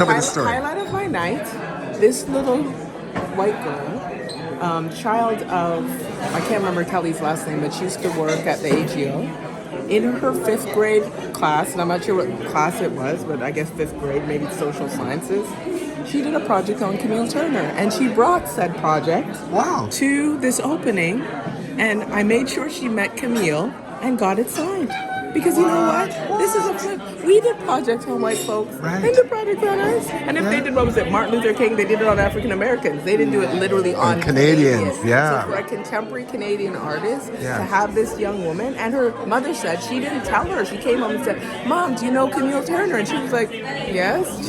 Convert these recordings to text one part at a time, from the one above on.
Tell me the story. Highlight of my night, this little white girl, child of, I can't remember Kelly's last name, but she used to work at the AGO. In her fifth grade class, and I'm not sure what class it was, but I guess fifth grade, maybe social sciences, she did a project on Camille Turner, and she brought said project Wow. to this opening, and I made sure she met Camille and got it signed. Because you know what? This is a flip. We did projects on white folks, Right. and the project on us. And if they did, what was it, Martin Luther King, they did it on African Americans. They didn't do it literally on Canadians, yeah. So for a contemporary Canadian artist Yeah. to have this young woman, and her mother said, she didn't tell her. She came home and said, Mom, do you know Camille Turner? And she was like, yes.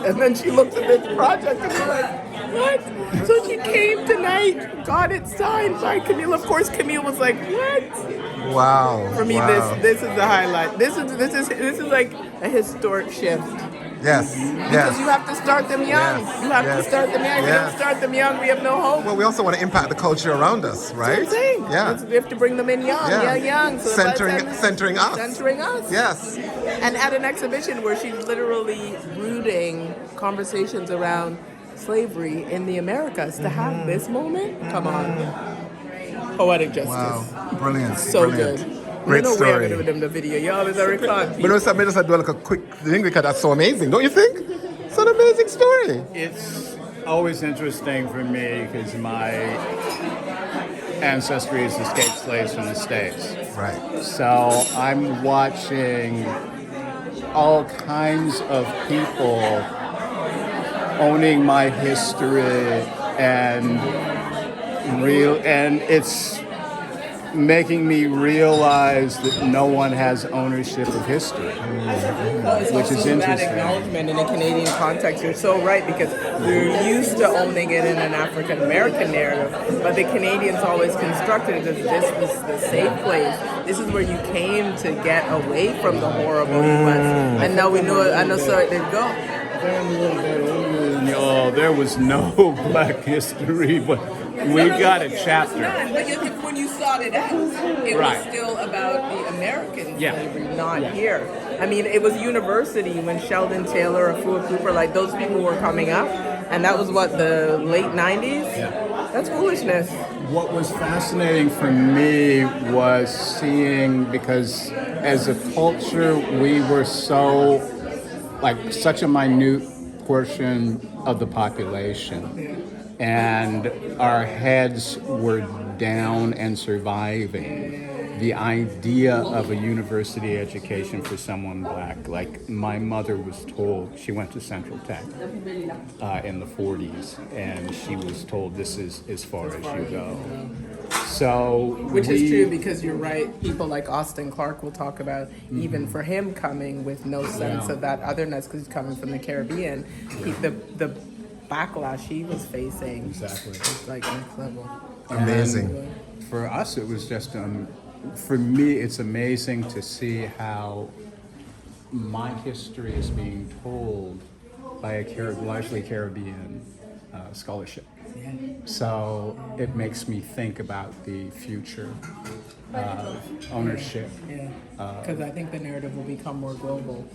And then she looked at this project and was like, what? So she came tonight, got it signed by Camille. Of course, Camille was like, what? Wow. For me, wow. this is the highlight. This is like a historic shift. Yes. Because you have to start them young. Yes. You have Yes. to start them young. If you Yes. don't start them young, we have no hope. Well, we also want to impact the culture around us, right? That's what I'm saying. Yeah. We have to bring them in young, Yeah. young. So Centering us. Centering us. Yes. And at an exhibition where she's literally rooting conversations around slavery in the Americas, to have this moment, come on. Poetic justice. Wow. Brilliant. So Brilliant. good. Great you know story. We're them the video. Y'all is a record. But also, I just do like a quick thing because that's so amazing, don't you think? It's an amazing story. It's always interesting for me because my ancestry is escaped slaves from the States. Right. So I'm watching all kinds of people owning my history and it's making me realize that no one has ownership of history, which is interesting. That acknowledgement in a Canadian context, you're so right, because we're used to owning it in an African American narrative, but the Canadians always constructed it as this was the safe place. This is where you came to get away from the horrible US. And now we know it. I know, so there you go. No, there was no Black history, but we got a chapter. But when you sought it out, it Right. was still about the American Yeah. slavery, not here. I mean, it was university when Sheldon Taylor, Afua Cooper, like those people were coming up, and that was what, the late 90s? Yeah. That's foolishness. What was fascinating for me was seeing, because as a culture, we were so, like, such a minute portion of the population. And our heads were down and surviving. The idea of a university education for someone Black, like my mother was told, she went to Central Tech in the 40s, and she was told this is as far as you go. So Which is true, because you're right. People like Austin Clark will talk about even for him coming with no sense of that otherness because he's coming from the Caribbean. The backlash he was facing was like next level. Amazing. And for us, it was just, for me, it's amazing to see how my history is being told by a largely Caribbean scholarship. So it makes me think about the future of ownership. Yeah, because I think the narrative will become more global.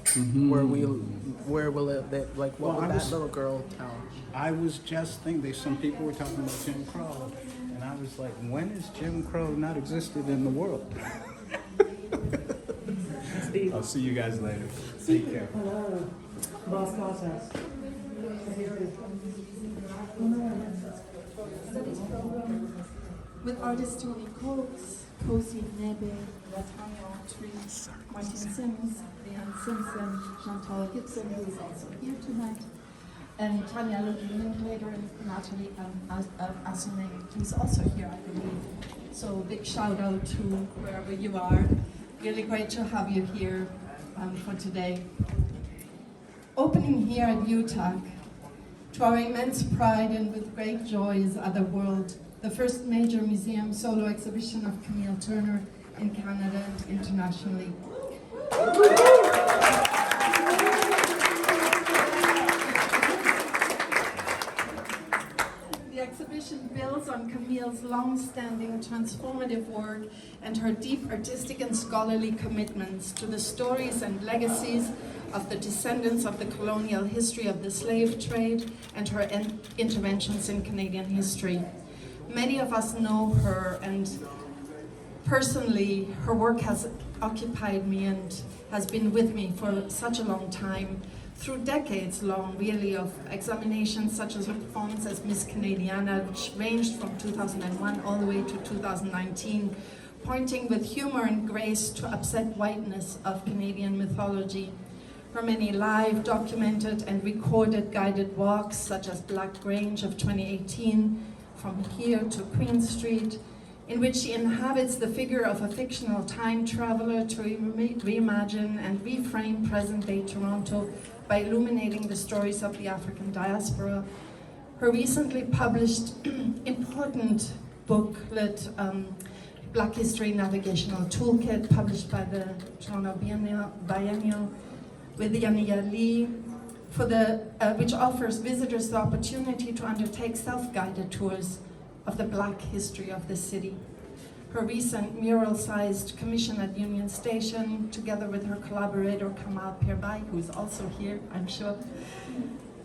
Where will it, like, what will that little girl tell? I was just thinking, some people were talking about Jim Crow, and I was like, when has Jim Crow not existed in the world? I'll see you guys later. Take care. With artists Tony Coates, Cosi Nebe, Latanya Autry, Martin Sims, Leanne Simpson, Chantal Gibson, who is also here tonight, and Tanya Linklater and Natalie Assume, who's also here, I believe. So big shout out to wherever you are. Really great to have you here for today. Opening here at UTAC, to our immense pride and with great joy, is Otherworld, the first major museum solo exhibition of Camille Turner in Canada and internationally. The exhibition builds on Camille's long-standing transformative work and her deep artistic and scholarly commitments to the stories and legacies of the descendants of the colonial history of the slave trade and her interventions in Canadian history. Many of us know her, and personally, her work has occupied me and has been with me for such a long time, through decades long, really, of examinations such as her performance as Miss Canadiana, which ranged from 2001 all the way to 2019, pointing with humor and grace to upset whiteness of Canadian mythology. Her many live, documented and recorded guided walks, such as Black Grange of 2018, From Here to Queen Street, in which she inhabits the figure of a fictional time traveler to reimagine and reframe present-day Toronto by illuminating the stories of the African diaspora. Her recently published important booklet, Black History Navigational Toolkit, published by the Toronto Biennial with Yaniya Lee, which offers visitors the opportunity to undertake self-guided tours of the Black history of the city. Her recent mural-sized commission at Union Station, together with her collaborator Camille who is also here, I'm sure,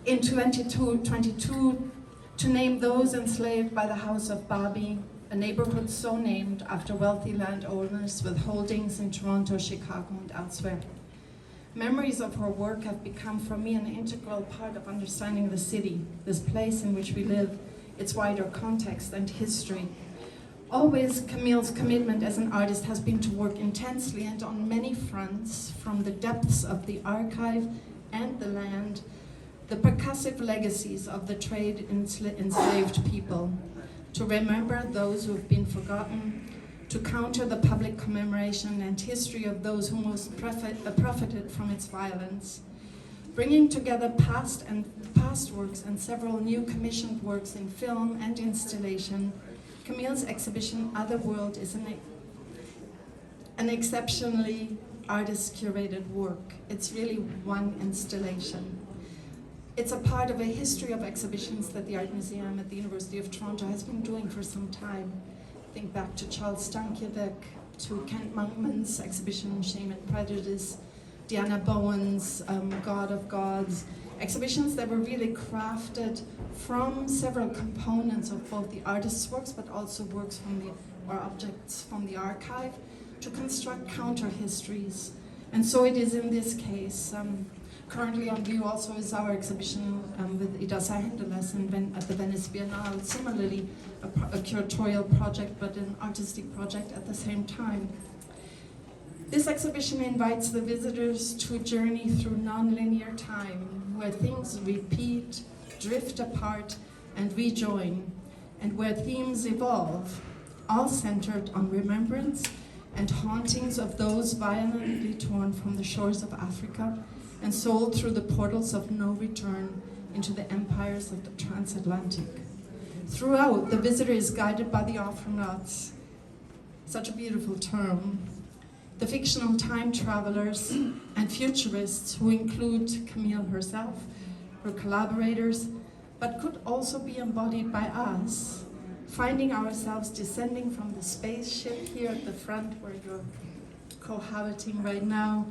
in 2022, to name those enslaved by the House of Bobby, a neighborhood so named after wealthy landowners with holdings in Toronto, Chicago, and elsewhere. Memories of her work have become for me an integral part of understanding the city, this place in which we live, its wider context and history. Always, Camille's commitment as an artist has been to work intensely and on many fronts, from the depths of the archive and the land, the percussive legacies of the trade enslaved people, to remember those who have been forgotten, to counter the public commemoration and history of those who most profited from its violence. Bringing together past works and several new commissioned works in film and installation, Camille's exhibition Otherworld is an exceptionally artist-curated work. It's really one installation. It's a part of a history of exhibitions that the Art Museum at the University of Toronto has been doing for some time. Think back to Charles Stankiewicz, to Kent Monkman's exhibition Shame and Prejudice, Diana Bowen's God of Gods, exhibitions that were really crafted from several components of both the artist's works, but also works or objects from the archive, to construct counter-histories. And so it is in this case. Currently on view also is our exhibition with Ida Sahendeles at the Venice Biennale, similarly a curatorial project, but an artistic project at the same time. This exhibition invites the visitors to a journey through non-linear time, where things repeat, drift apart, and rejoin, and where themes evolve, all centered on remembrance and hauntings of those violently torn from the shores of Africa and sold through the portals of no return into the empires of the transatlantic. Throughout, the visitor is guided by the Afronauts, such a beautiful term, the fictional time travelers and futurists who include Camille herself, her collaborators, but could also be embodied by us, finding ourselves descending from the spaceship here at the front where you're cohabiting right now,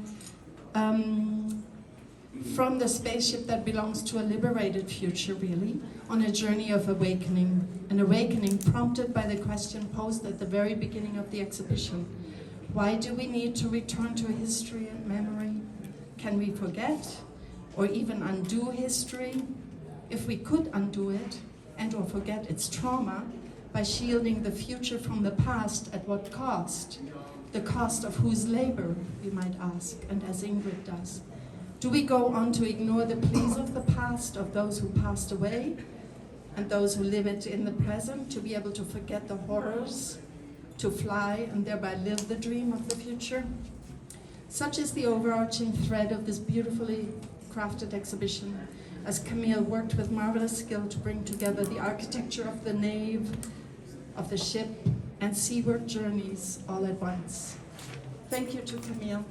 from the spaceship that belongs to a liberated future, really, on a journey of awakening, an awakening prompted by the question posed at the very beginning of the exhibition. Why do we need to return to history and memory? Can we forget or even undo history? If we could undo it and or forget its trauma by shielding the future from the past, at what cost? The cost of whose labor, we might ask, and as Ingrid does. Do we go on to ignore the pleas of the past, of those who passed away, and those who live it in the present, to be able to forget the horrors, to fly and thereby live the dream of the future? Such is the overarching thread of this beautifully crafted exhibition, as Camille worked with marvelous skill to bring together the architecture of the nave, of the ship, and seaward journeys all at once. Thank you to Camille.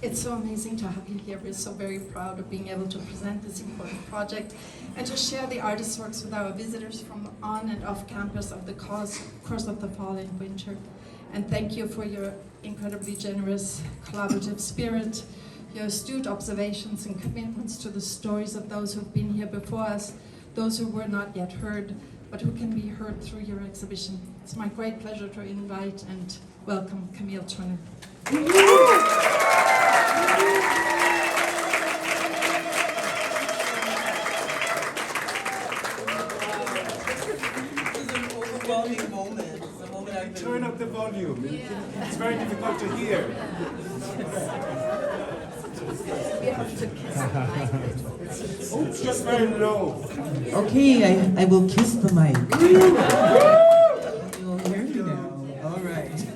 It's so amazing to have you here. We're so very proud of being able to present this important project and to share the artist's works with our visitors from on and off campus of the course of the fall and winter. And thank you for your incredibly generous collaborative spirit your astute observations and commitments to the stories of those who've been here before us, those who were not yet heard, but who can be heard through your exhibition. It's my great pleasure to invite and welcome Camille Turner. Overwhelming moment. It's a moment I've been... Turn up the volume. It's very difficult to hear. It's just very low. Okay, I will kiss the mic. You'll hear me now. All right.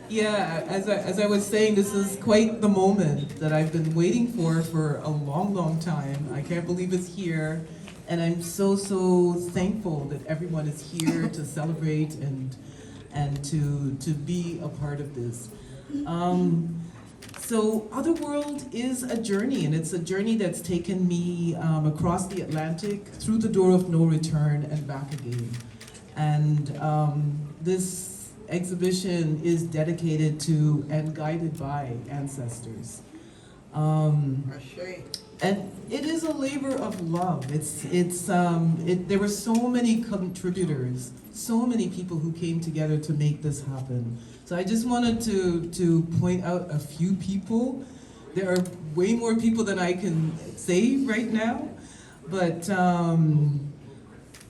Yeah, as I was saying, this is quite the moment that I've been waiting for a long, long time. I can't believe it's here. And I'm so thankful that everyone is here to celebrate and to be a part of this. So Otherworld is a journey, and it's a journey that's taken me across the Atlantic, through the door of no return, and back again. And this exhibition is dedicated to and guided by ancestors. And it is a labor of love. There were so many contributors, so many people who came together to make this happen. So I just wanted to point out a few people. There are way more people than I can say right now, but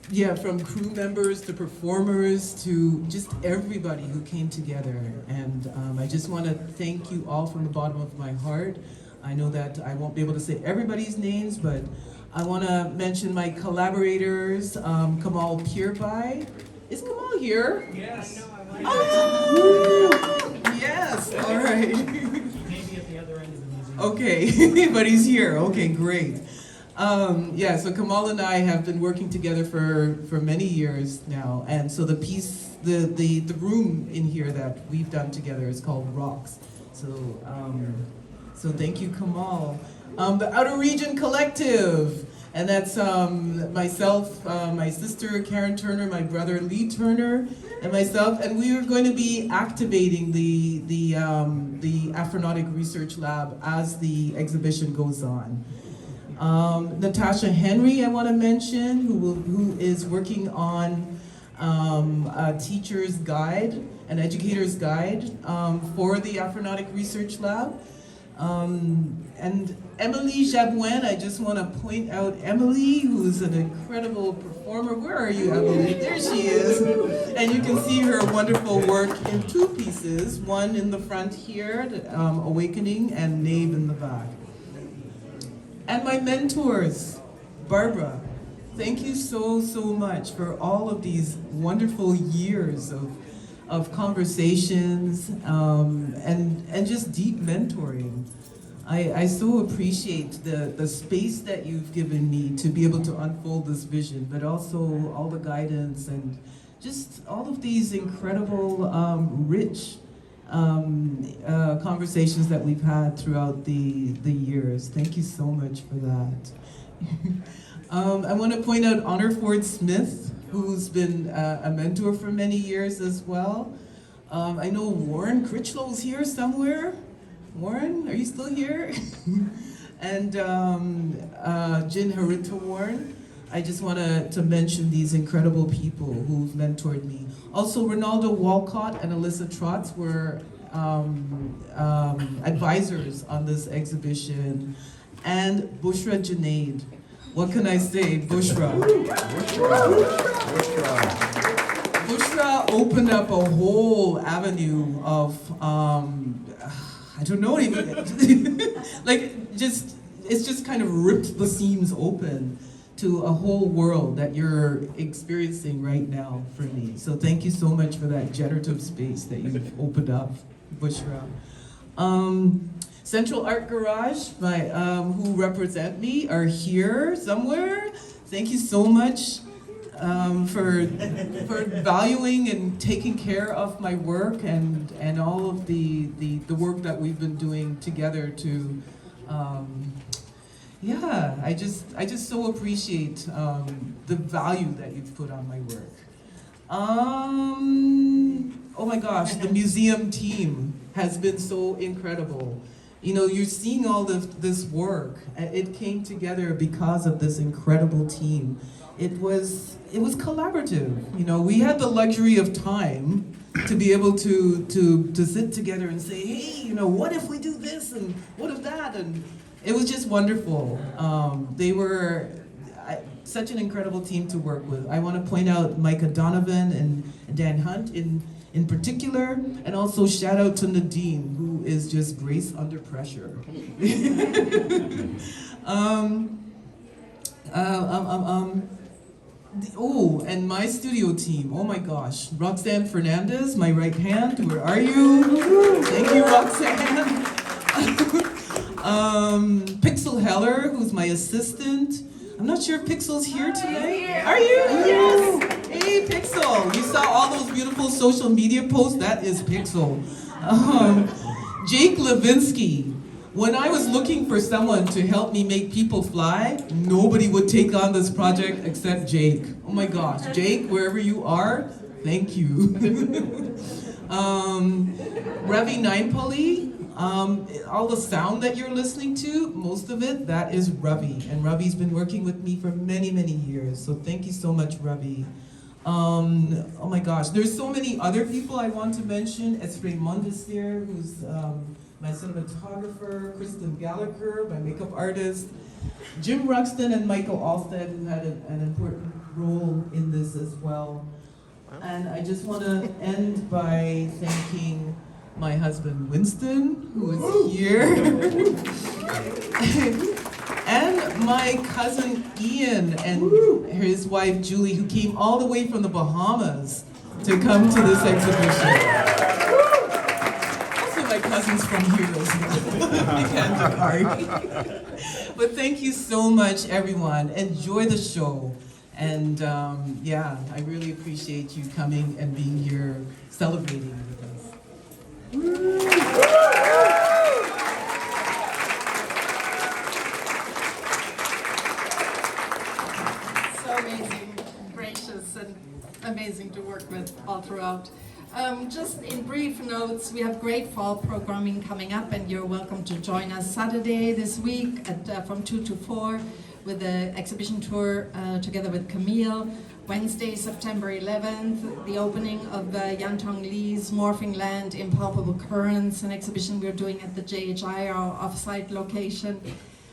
yeah, from crew members to performers to just everybody who came together. And I just want to thank you all from the bottom of my heart. I know that I won't be able to say everybody's names, but I want to mention my collaborators, Kamal Pierby. Is Kamal here? Yes. Oh, yes, all right. Maybe at the other end of the museum. Okay, but he's here. Okay, great. Yeah, so Kamal and I have been working together for many years now, and so the piece, the room in here that we've done together is called Rocks. So thank you, Kamal. The Outer Region Collective, and that's myself, my sister Karen Turner, my brother Lee Turner, and myself, and we are going to be activating the Afronautic Research Lab as the exhibition goes on. Natasha Henry, I want to mention, who is working on a teacher's guide, an educator's guide for the Afronautic Research Lab. And Emily Jabouin, I just want to point out Emily, who's an incredible performer. Where are you, Emily? There she is. And you can see her wonderful work in two pieces, one in the front here, Awakening, and Nave in the back. And my mentors, Barbara, thank you so much for all of these wonderful years of conversations and just deep mentoring. I so appreciate the space that you've given me to be able to unfold this vision, but also all the guidance and just all of these incredible, rich conversations that we've had throughout the years. Thank you so much for that. I want to point out Honor Ford Smith, who's been a mentor for many years as well. I know Warren Critchlow's here somewhere. Warren, are you still here? And Jin Harita Warren. I just want to mention these incredible people who've mentored me. Also, Ronaldo Walcott and Alyssa Trotz were advisors on this exhibition. And Bushra Junaid. What can I say? Bushra. Bushra opened up a whole avenue of, I don't know, even, like, it's just kind of ripped the seams open to a whole world that you're experiencing right now for me. So thank you so much for that generative space that you've opened up, Bushra. Central Art Garage, who represent me, are here somewhere. Thank you so much for valuing and taking care of my work and all of the work that we've been doing together to, yeah, I just so appreciate the value that you've put on my work. Oh my gosh, the museum team has been so incredible. You know, you're seeing all this work. It came together because of this incredible team. It was collaborative. You know, we had the luxury of time to be able to sit together and say, hey, you know, what if we do this and what if that? And it was just wonderful. They were such an incredible team to work with. I want to point out Micah Donovan and Dan Hunt in particular, and also shout out to Nadine, who is just grace under pressure. Oh, and my studio team, oh my gosh. Roxanne Fernandez, my right hand, where are you? Thank you, Roxanne. Pixel Heller, who's my assistant. I'm not sure if Pixel's here today. Are you? Yes! Hey, Pixel. You saw all those beautiful social media posts? That is Pixel. Jake Levinsky. When I was looking for someone to help me make people fly, nobody would take on this project except Jake. Oh my gosh. Jake, wherever you are, thank you. Ravi Nainpali. All the sound that you're listening to, most of it, that is Ravi. And Ravi's been working with me for many, many years. So thank you so much, Ravi. Oh my gosh, there's so many other people I want to mention. Esre Mondesir, who's my cinematographer, Kristen Gallagher, my makeup artist, Jim Ruxton and Michael Alstead, who had an important role in this as well. And I just want to end by thanking my husband Winston, who is here, and my cousin Ian and his wife Julie, who came all the way from the Bahamas to come to this exhibition. Also my cousins from here as well. But thank you so much, everyone. Enjoy the show. And yeah, I really appreciate you coming and being here celebrating with us. So amazing, gracious, and amazing to work with all throughout. Just in brief notes, we have great fall programming coming up, and you're welcome to join us Saturday this week at from 2 to 4 with the exhibition tour together with Camille. Wednesday, September 11th, the opening of Yantong Lee's Morphing Land, Impalpable Currents, an exhibition we're doing at the JHI, our off-site location.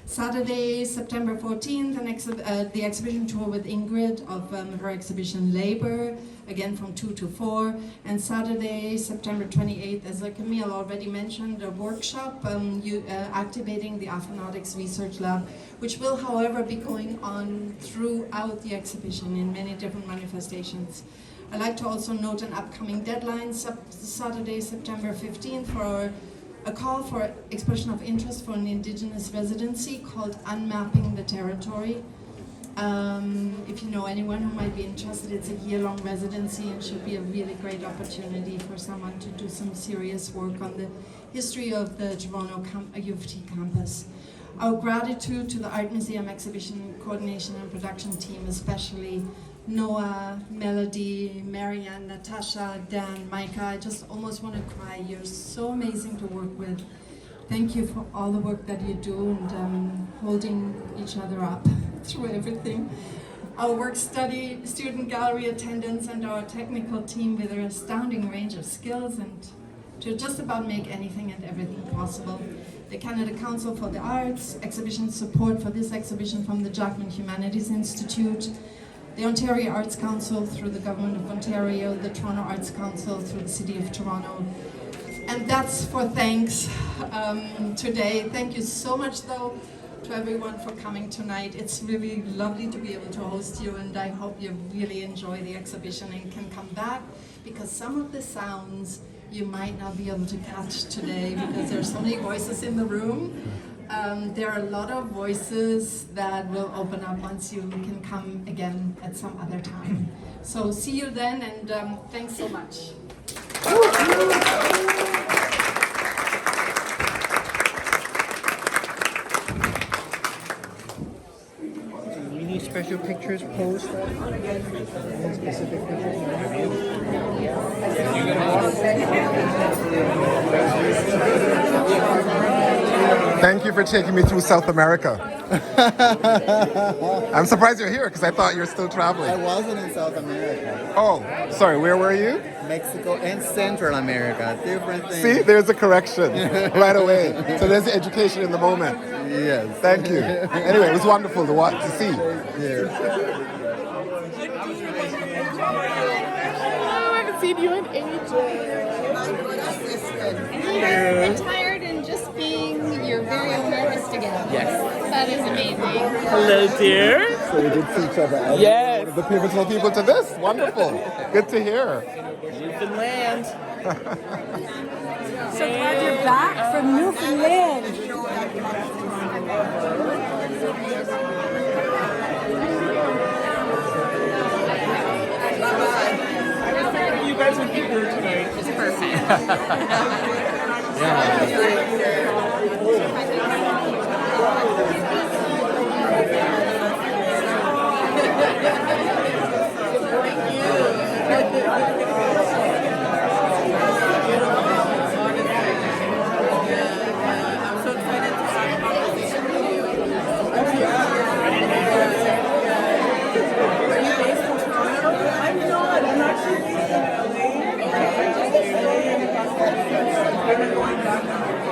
Saturday, September 14th, the exhibition tour with Ingrid of her exhibition Labor, again from 2 to 4. And Saturday, September 28th, as Camille already mentioned, a workshop activating the Aphronautics Research Lab, which will, however, be going on throughout the exhibition in many different manifestations. I'd like to also note an upcoming deadline, Saturday, September 15th, for a call for expression of interest for an Indigenous residency called Unmapping the Territory. If you know anyone who might be interested, it's a year-long residency and should be a really great opportunity for someone to do some serious work on the history of the Toronto U of T campus. Our gratitude to the Art Museum Exhibition Coordination and Production team, especially Noah, Melody, Marianne, Natasha, Dan, Micah. I just almost want to cry. You're so amazing to work with. Thank you for all the work that you do and holding each other up through everything. Our work study, student gallery attendants, and our technical team with their astounding range of skills and to just about make anything and everything possible. The Canada Council for the Arts, exhibition support for this exhibition from the Jackman Humanities Institute, the Ontario Arts Council through the Government of Ontario, the Toronto Arts Council through the City of Toronto. And that's for thanks today. Thank you so much, though, to everyone for coming tonight. It's really lovely to be able to host you, and I hope you really enjoy the exhibition and can come back, because some of the sounds you might not be able to catch today because there are so many voices in the room. There are a lot of voices that will open up once you can come again at some other time. So see you then, and thanks so much. You need special pictures posed? Any specific pictures? Thank you for taking me through South America. I'm surprised you're here because I thought you're still I traveling. wasn't in South America. Oh, sorry, where were you? Mexico and Central America, different things. See, there's a correction right away. So there's the education in the moment. Yes. Thank you. Anyway, it was wonderful to see. Yes. I haven't seen you in ages. I'm tired and just being your very own artist again. Yes. That is amazing. Hello, dear. So we did see each other as Yes. one of the pivotal people to this. Wonderful. Good to hear. Newfoundland. So glad you're back from Newfoundland. You guys would be here tonight. It's perfect. I'm so excited to have a conversation with you. Are you based in Toronto? I'm not. I'm actually based in LA. I've been going back and forth.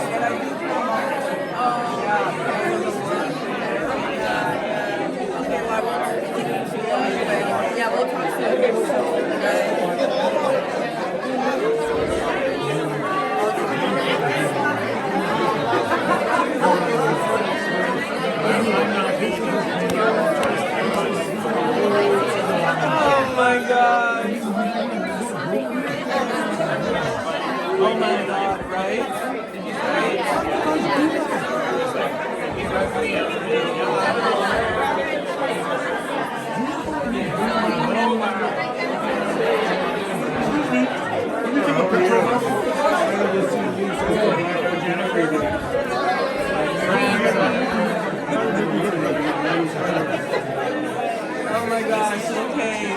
But I do come back. Okay, well, I won't keep you too long. Yeah, we'll talk soon. Oh my god. Oh my god, right? Oh my gosh, okay.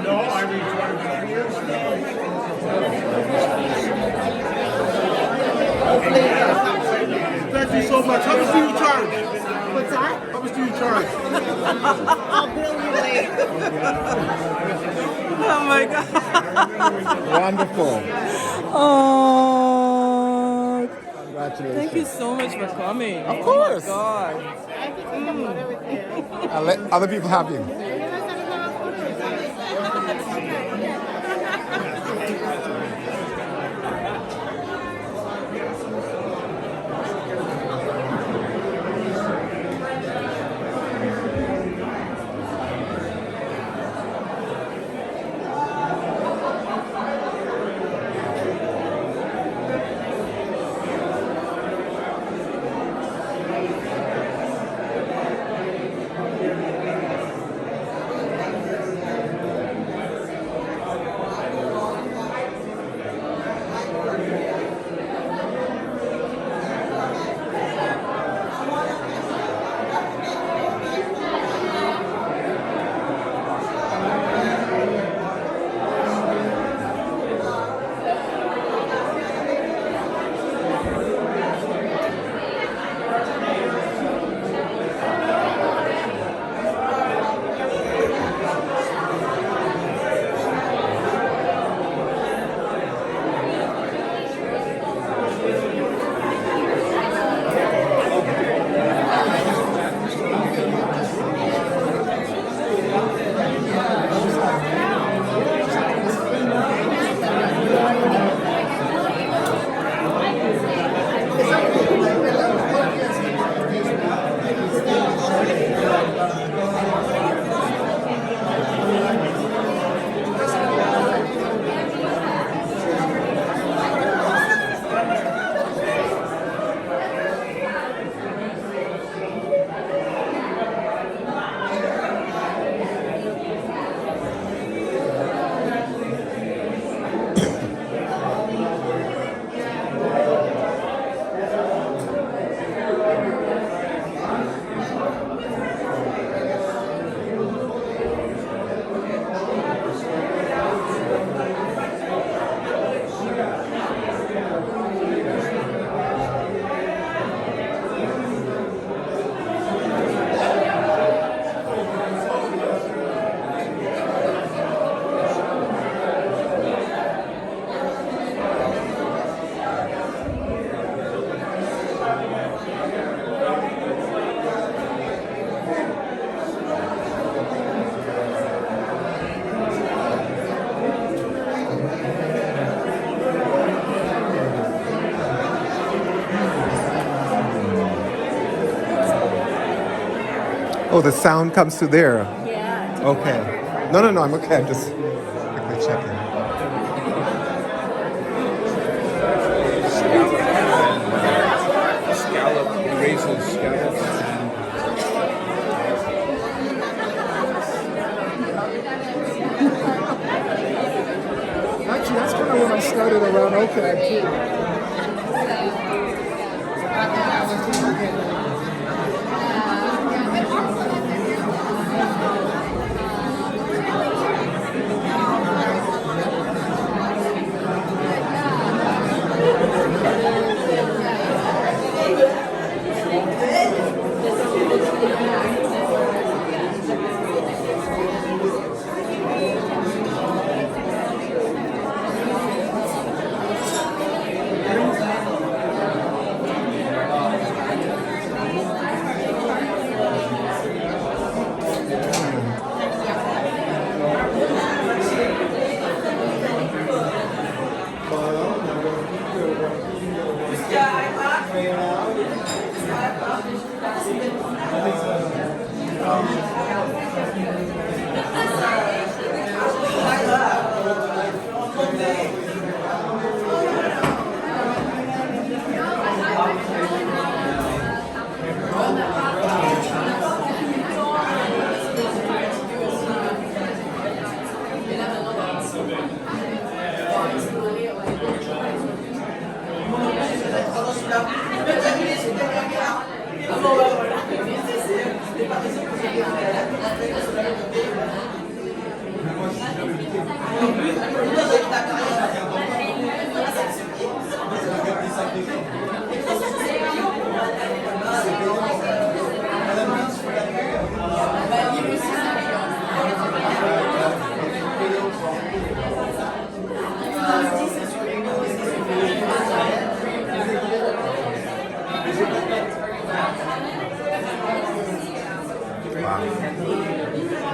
No, I mean 25 years Thank you so much. How much do you charge? What's that? How much do you charge? I'll bill you later. Oh my god. Wonderful. Oh, Congratulations. thank you so much for coming. Of course. Oh my god. I have to take a photo with you. I'll let other people have you. Oh, the sound comes through there. Yeah. Okay. No, no, no, I'm okay. I'm just quickly checking. Scallop, he raises scallops and Actually, that's kind of when I started around OCAD too.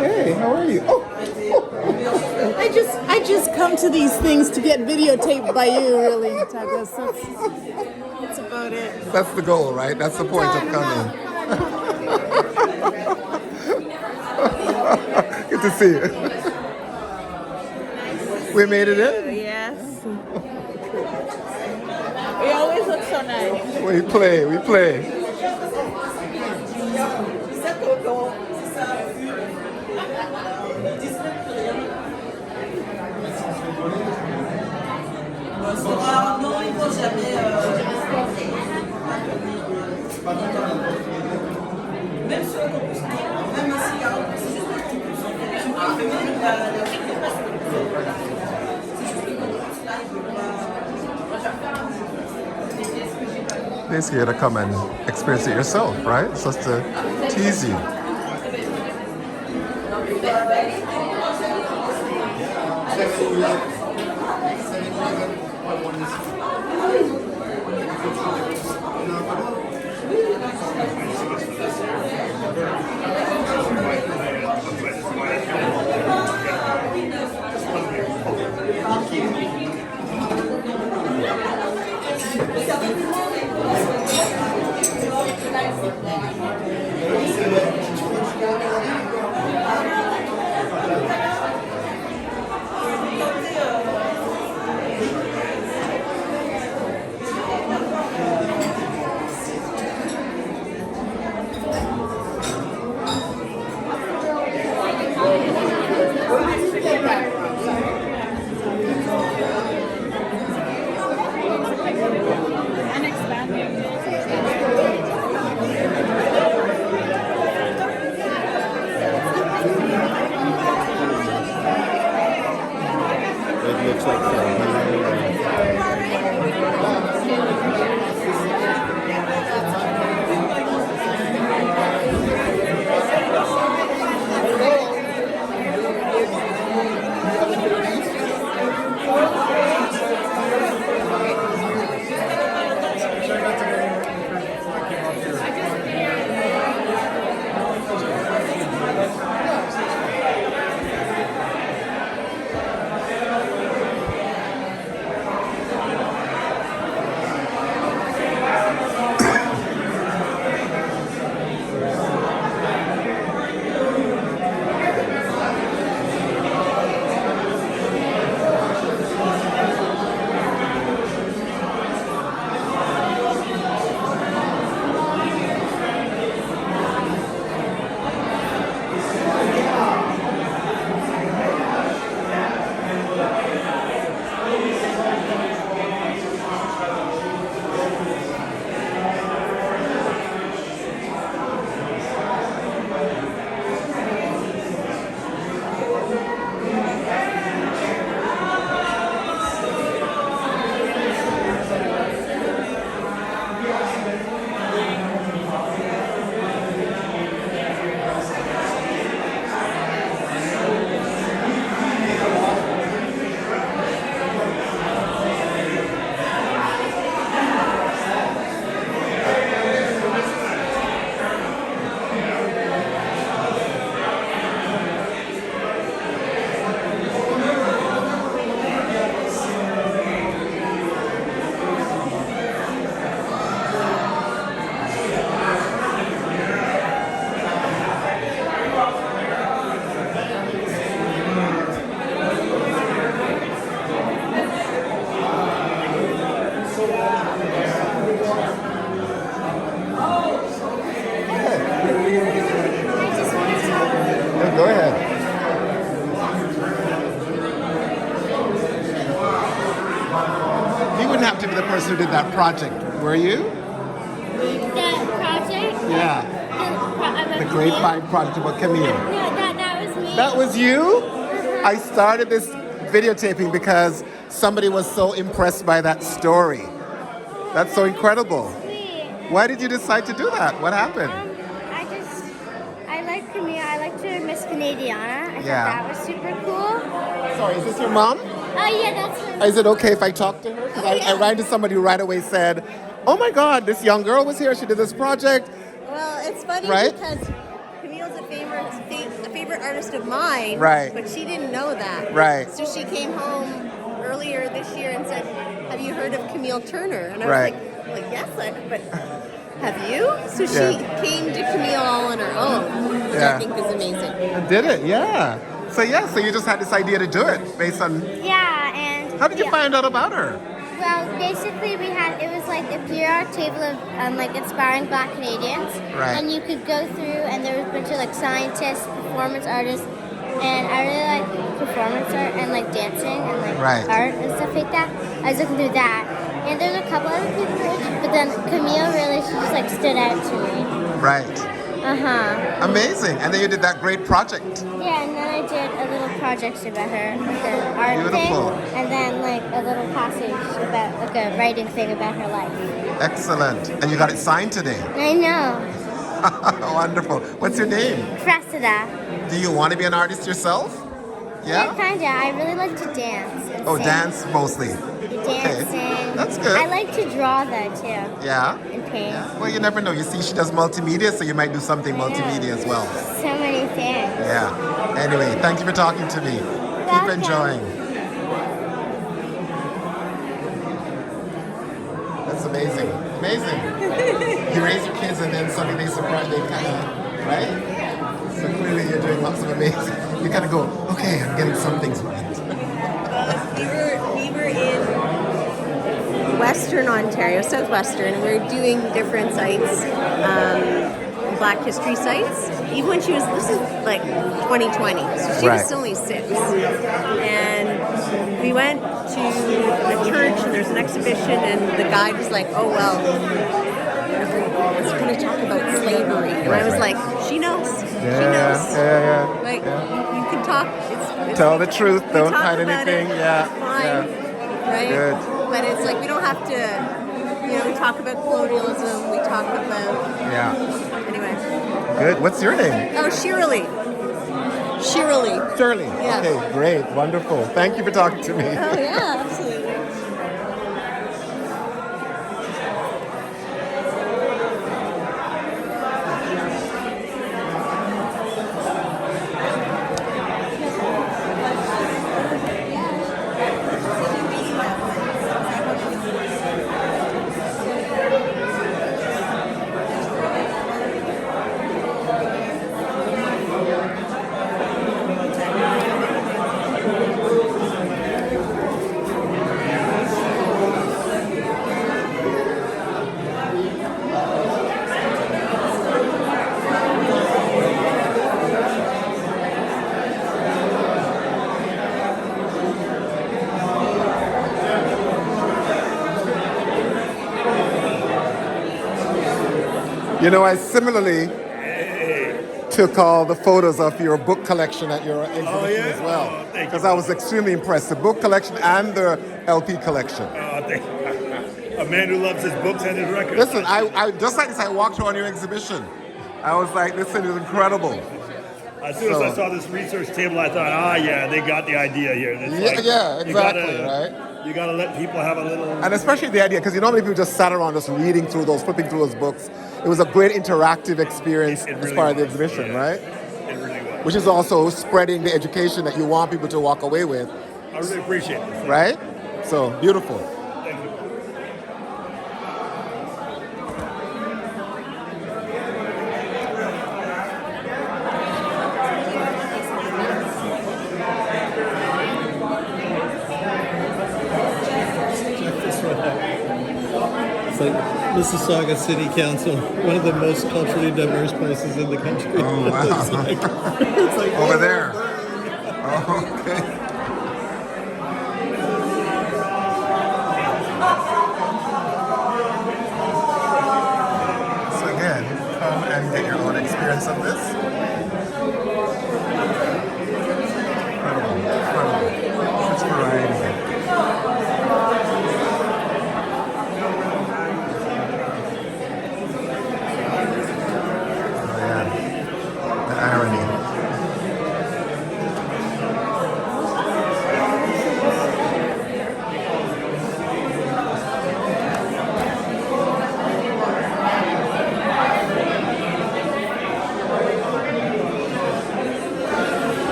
Hey, how are you? Oh, I just come to these things to get videotaped by you, really, Douglas. That's about it. that's the goal, right? That's the point of coming. Good to see you. We made it in. Yes. We always look so nice. We play, we play. Basically, you gotta come and experience it yourself, right? So it's to tease you. person who did that project. Were you? That project? Yeah. The grade 5 project about Camille. No, that was me. That was you? I started this videotaping because somebody was so impressed by that story. That's so incredible. Sweet. Why did you decide to do that? What happened? I like Camille. I liked her Miss Canadiana. I Yeah. thought that was super cool. Sorry, is this your mom? Oh yeah, that's her. Is it okay if I talk to her? 'Cause I ran to somebody who right away said, oh my God, this young girl was here. She did this project. Well, it's funny Right? because Camille's a favorite artist of mine. Right. But she didn't know that. Right. So she came home earlier this year and said, "Have you heard of Camille Turner?" And I Right. was like yes, but have you? So she Yeah. came to Camille all on her own, which Yeah. I think is amazing. I did it, yeah. So you just had this idea to do it based on, Yeah, and how did you find out about her? Well, basically it was like a periodic table of like inspiring Black Canadians, Right. and you could go through, and there was a bunch of like scientists, performance artists, and I really like performance art and like dancing and like Right. art and stuff like that. I was looking through that, and there's a couple other people, but then Camille she just like stood out to me. Right. Amazing. And then you did that great project. Yeah, and then I did a little project about her, like an art Beautiful. thing, and then like a little passage about like a writing thing about her life. Excellent. And you got it signed today. I know. Wonderful. What's your name? Cressida. Do you want to be an artist yourself? Yeah? Kinda. I really like to dance. And Oh, sing. dance mostly. Dancing. That's good. I like to draw though too. Yeah? And paint. Well, you never know. You see, she does multimedia, so you might do something multimedia as well. So many things. Yeah. Anyway, thank you for talking to me. Keep Welcome. enjoying. That's amazing. Amazing. You raise your kids and then suddenly they surprise, they kind of, right? So clearly you're doing lots of amazing. You kind of go, okay, I'm getting some things right. We were in Western Ontario, Southwestern, and we were doing different sites, Black History sites. Even when this is like 2020, so she Right. was only 6. And we went to a church, and there's an exhibition, and the guide was like, oh, well, it's going to talk about slavery. And I was like, she knows. She knows. Yeah. Like, you can talk. It's Tell the truth. we Don't talk hide about anything. it, Yeah. it's fine, Yeah. right? Good. But it's like we don't have to, we talk about colonialism, we talk about, Yeah. anyway. Good. What's your name? Oh, Shirley. Shirley. Shirley. Yes. Okay, great. Wonderful. Thank you for talking to me. Oh, yeah, absolutely. You know, I similarly took all the photos of your book collection at your exhibition as well. Because I was extremely impressed. The book collection and the LP collection. A man who loves his books and his records. Listen, I just like this, I walked around your exhibition. I was like, this thing is incredible. As soon as I saw this research table, I thought, yeah, they got the idea here. It's Exactly, right? You gotta let people have a little... And especially the idea, because normally people just sat around just reading through those, flipping through those books. It was a great interactive experience as part of the exhibition, right? It really was. Which is also spreading the education that you want people to walk away with. I really appreciate this. Right? So, beautiful. Thank you. It's like Mississauga City Council, one of the most culturally diverse places in the country. Oh, wow. it's like over there. Oh, okay. sense of this? Incredible, incredible. Such variety. Oh yeah, the irony.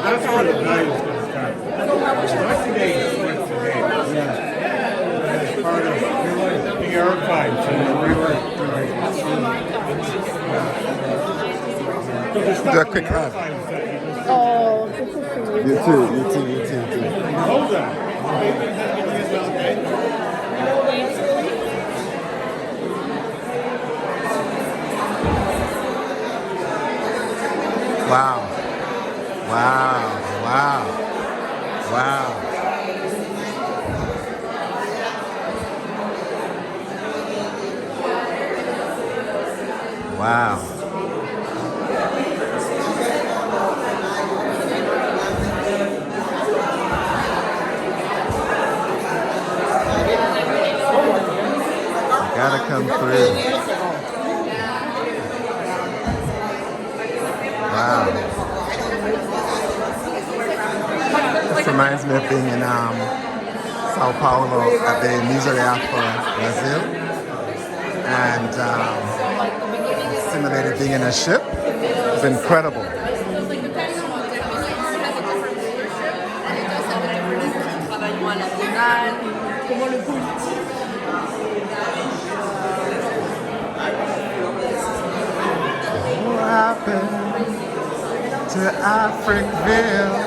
That's what it values to this time. Not today, but today. Yeah. It's part of the archives and the Do a quick hug. Oh, this is for you. You too, you too, you too, you too. Hold on. Wow. Wow. Wow. Wow. Wow. Gotta come through. Wow. This reminds me of being in Sao Paulo at the Museu de Arte Brazil, and simulated being in a ship. It's incredible. What happened to Africville?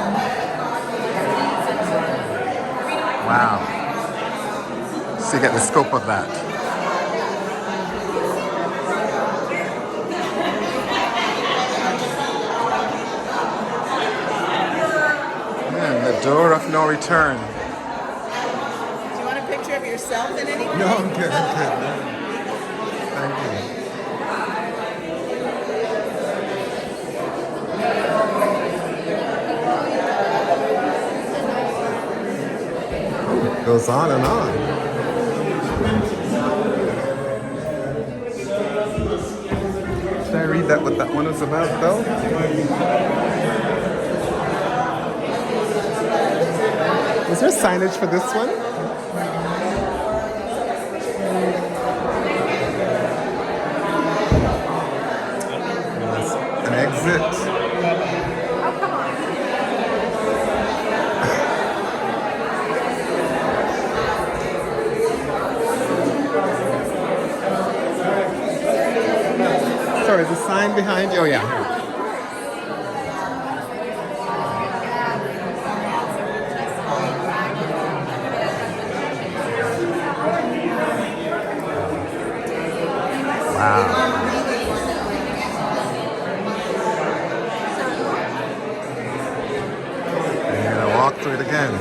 Wow. So you get the scope of that. Man, the door of no return. Do you want a picture of yourself in anything? No, I'm good, I'm good. Thank you. Goes on and on. Should I read that what that one is about though? Is there signage for this one? An exit. Sorry, the sign behind you. Oh, yeah. Wow. And you're gonna walk through it again.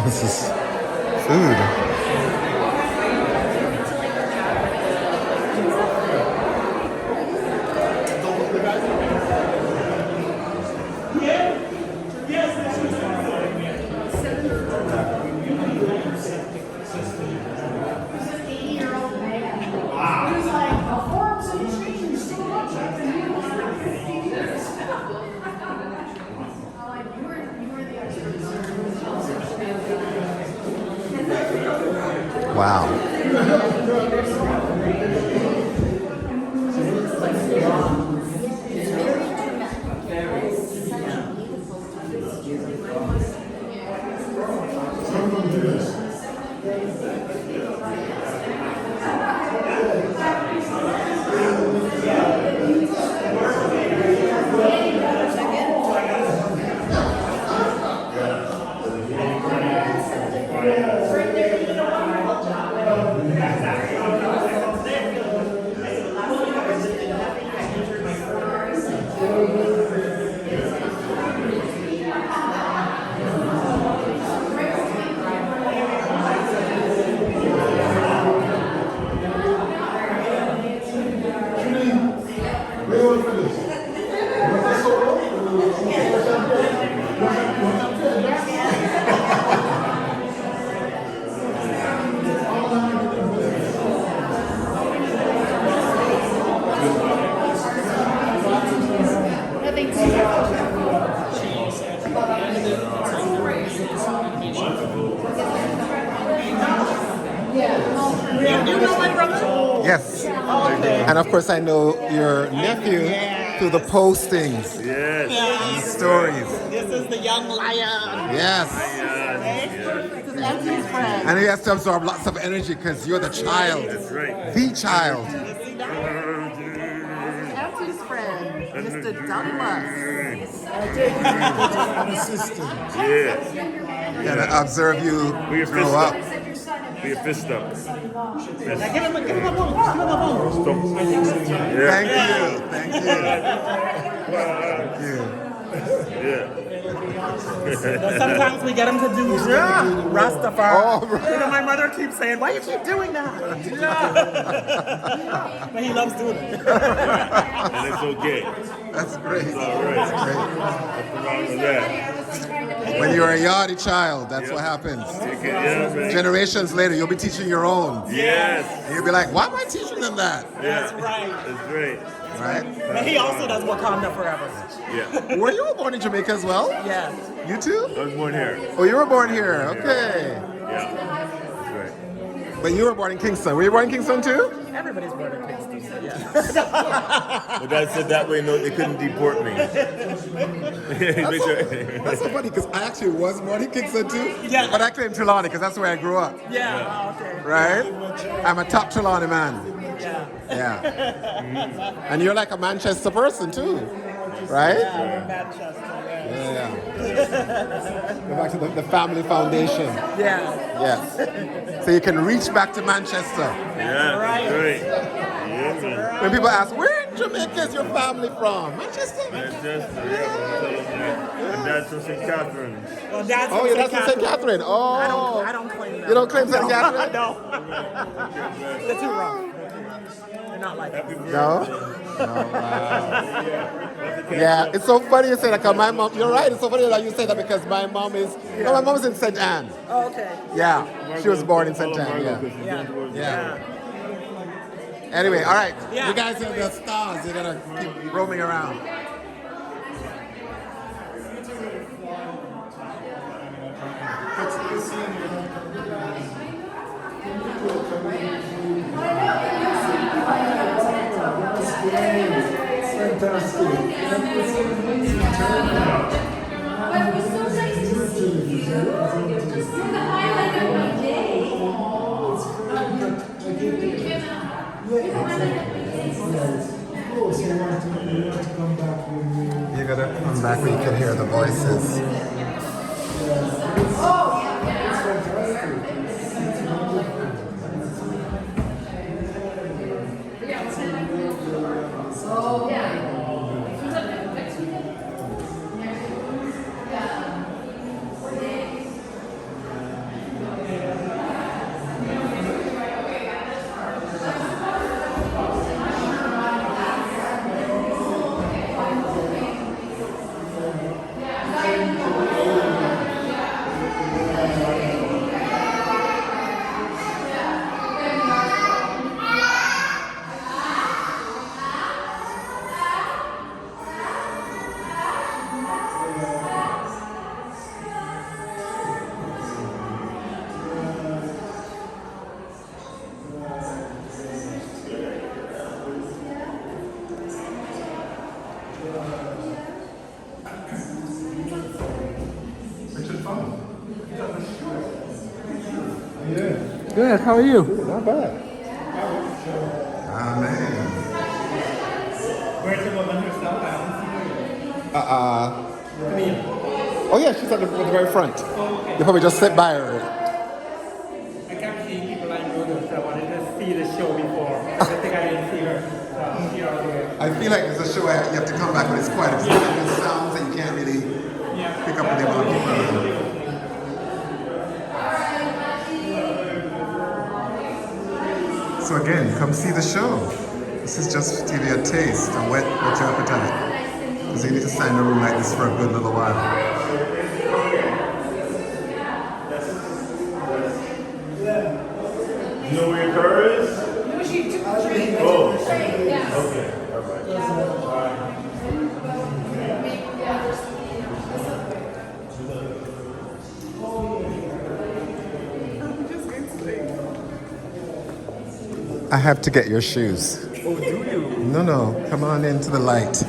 This is food. Wow. You know my brother? Yes. And of course, I know your nephew through the postings. Yes. And the stories. This is the young lion. Yes. This is Auntie's friend. And he has to absorb lots of energy because you're the child. That's right. The child. Auntie's friend, Mr. Douglas. An assistant. Yeah. Gotta observe you Be a grow fist up. up. Be a fist up. Now give him a bone. Yeah. Thank you. Thank you. Thank you. Yeah. Sometimes we get him to do Rastafari. Oh, right. You know, my mother keeps saying, "Why you keep doing that?" But he loves doing it. And it's okay. That's great. It's all right. That's great. Nothing wrong with that. When you're a yardie child, that's what happens. Yeah, man. Generations later, you'll be teaching your own. Yes. And you'll be like, why am I teaching them that? Yeah. That's right. That's right. Right? But he also does Wakanda forever. Yeah. Were you born in Jamaica as well? Yes. You too? I was born here. Oh, you were born here. Okay. Yeah. That's right. But you were born in Kingston. Were you born in Kingston too? Everybody's born in Kingston. Yeah. But Dad said that way, no, they couldn't deport me. That's so funny because I actually was born in Kingston too. Yeah. But I claim Trelawney because that's where I grew up. Yeah. Oh, okay. Right? I'm a top Trelawney man. Yeah. Yeah. And you're like a Manchester person too. Right? Yeah, I'm in Manchester. Yeah. Go back to the family foundation. Yeah. Yes. So you can reach back to Manchester. Yeah, Right. right. Yeah, man. When people ask, where in Jamaica is your family from? Manchester? Manchester, yeah. And Dad's from St. Catherine's. Well, that's Oh, yeah, that's from St. Catherine. Oh. I don't claim that. You don't claim St. Catherine? No. They're too wrong. They're not like that. No? Oh, wow. Yeah, it's so funny you say that because my mom, you're right, it's so funny that you say that because my mom is, no, my mom's in St. Anne. Oh, okay. Yeah, she was born in St. Anne, Yeah. yeah. Anyway, all right, Yeah. you guys are the stars, you're gonna keep roaming around. But it was so nice to see you. Just the highlight of my day. You gotta come back where you can hear the voices. Good. How are you? Not bad. Amen. Where's the woman herself? Oh yeah, she's at the very front. You probably just sit by her. I kept seeing people I know though, so I wanted to see the show before. I think I didn't see her. So here all the way. I feel like it's a show where you have to come back when it's quiet. It's like sounds that you can't really pick up with the amount of people around. So again, come see the show. This is just to give you a taste and whet your appetite. Because you need to stand in a room like this for a good little while. You know where your car is? Oh, okay. I have to get your shoes. Oh, do you? No, come on into the light.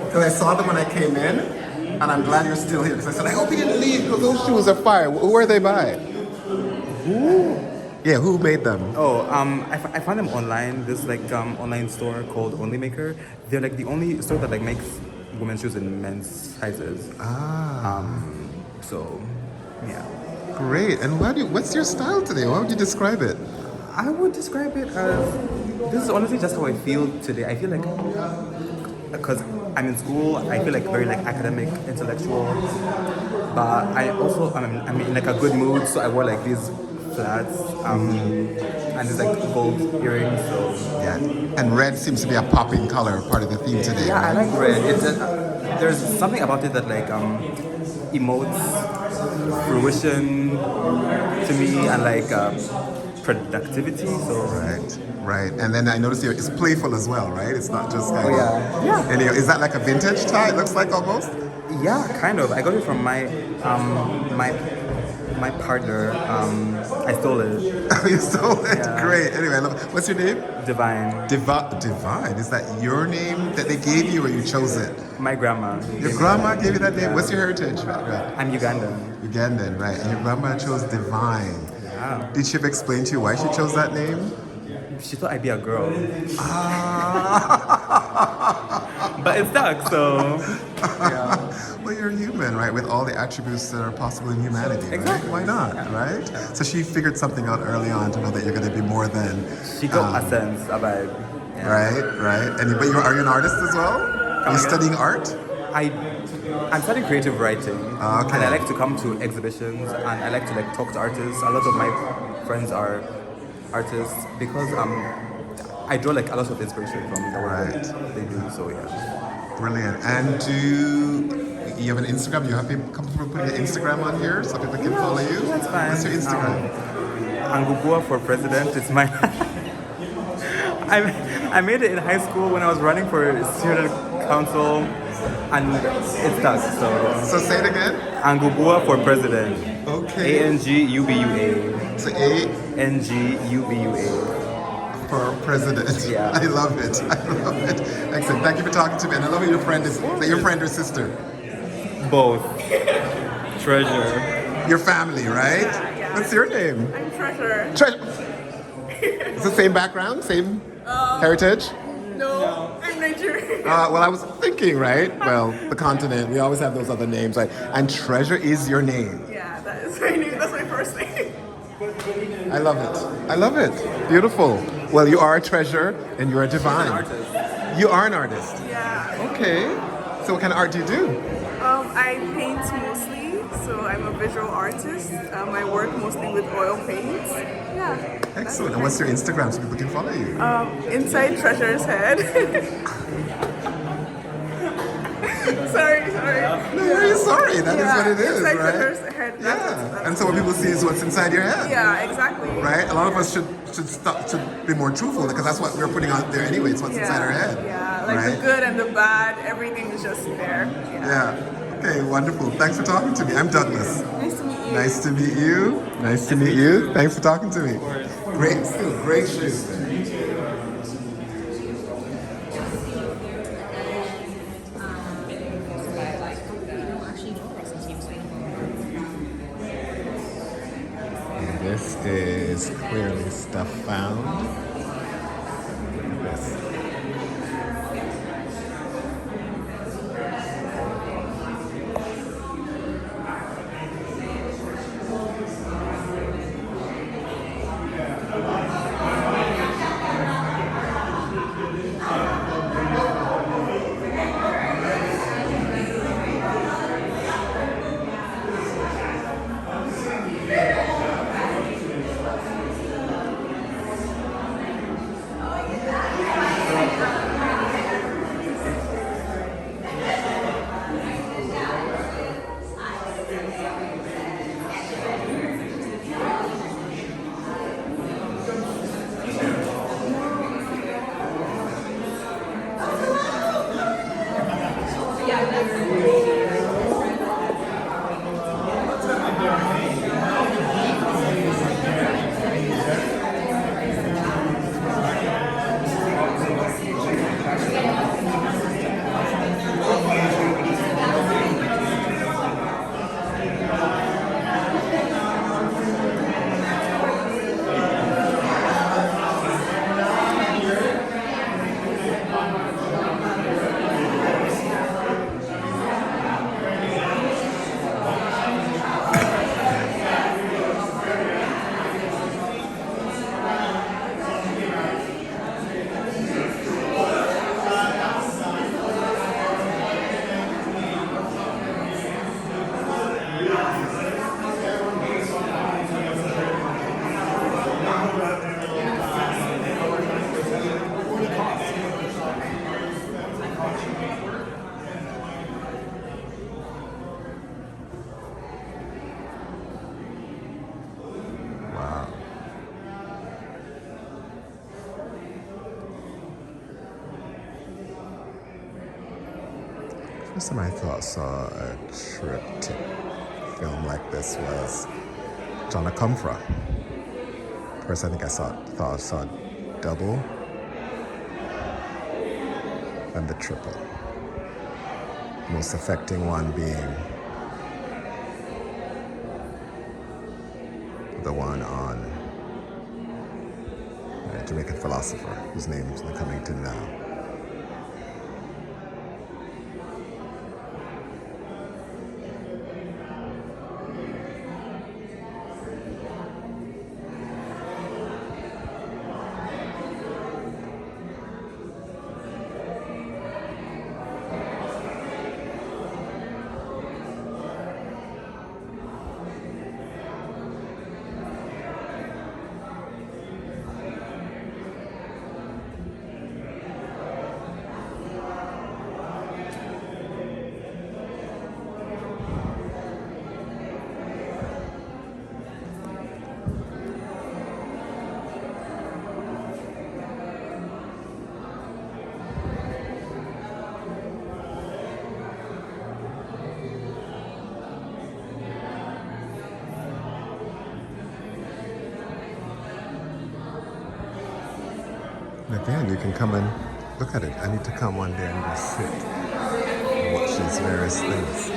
Because I saw them when I came in, and I'm glad you're still here. Because I said, I hope you didn't leave, because those shoes are fire. Who are they by? Yeah, who made them? Oh, I found them online. This like online store called Only Maker. They're like the only store that like makes women's shoes in men's sizes. So, yeah. Great. And what's your style today? How would you describe it? I would describe it as, this is honestly just how I feel today. I feel like, because I'm in school, I feel like very like academic, intellectual, but I also, I'm in like a good mood, so I wore like these flats, and these like gold earrings, so yeah. And red seems to be a popping color, part of the theme today, Yeah, right? I like red. It's there's something about it that like emotes fruition to me and like productivity. So Right. And then I noticed here it's playful as well, right? It's not just kind of. Yeah. And is that like a vintage tie? It looks like almost. Yeah, kind of. I got it from my my partner. I stole it. You stole it? Yeah. Great. Anyway, what's your name? Divine. Divine. Is that your name that they gave you or you chose it? My grandma. Your grandma gave you that name? What's your heritage? Right. I'm Ugandan. Ugandan, right. And your grandma chose Divine. Yeah. Did she ever explain to you why she chose that name? She thought I'd be a girl. But it stuck, so yeah. Well, you're human, right? With all the attributes that are possible in humanity, Exactly. right? Why not, right? So she figured something out early on to know that you're going to be more than. She got a sense, a vibe. Yeah. Right. And are you an artist as well? Are you studying art? I'm studying creative writing, Okay. and I like to come to exhibitions, and I like to like talk to artists. A lot of my friends are artists because I draw like a lot of inspiration from the work that they do. So yeah. Brilliant. And do you have an Instagram? You have people comfortable putting your Instagram on here so people can follow you? That's fine. What's your Instagram? Angugua for president. It's my. I made it in high school when I was running for student council, and it stuck. So say it again. Angugua for president. Okay. ANGUBUA. So ANGUBUA. For president. Yeah. I love it. Excellent. Thank you for talking to me. And I love who your friend is. Is that your friend or sister? Both. Treasure. Your family, right? Yeah. What's your name? I'm Treasure. It's the same background, same heritage? No, I'm Nigerian. Well, I was thinking, right? Well, the continent, we always have those other names, right? And Treasure is your name. Yeah, that is my name. That's my first name. I love it. Beautiful. Well, you are a treasure and you're a divine. You are an artist. Yeah. Okay. So what kind of art do you do? I paint mostly, so I'm a visual artist. I work mostly with oil paints. Yeah. Excellent. And what's your Instagram so people can follow you? Inside Treasure's head. Sorry. No, you're sorry. That is what it is, inside right? Treasure's head. Yeah. And so what people see is what's inside your head. Yeah, exactly. Right? A lot of us should be more truthful because that's what we're putting out there anyway. It's what's inside our head. Yeah, like right? the good and the bad, everything is just there. Yeah. Okay, wonderful. Thanks for talking to me. I'm Douglas. Nice to meet you. Nice to meet you. Nice to meet you. Thanks for talking to me. Great shoes. This is clearly stuff found. Look at this. First time I saw a triptych film like this was John Comfra. First, I think I thought I saw double and the triple. Most affecting one being the one on a Jamaican philosopher whose name is not coming to now. Again, you can come and look at it. I need to come one day and just sit and watch these various things.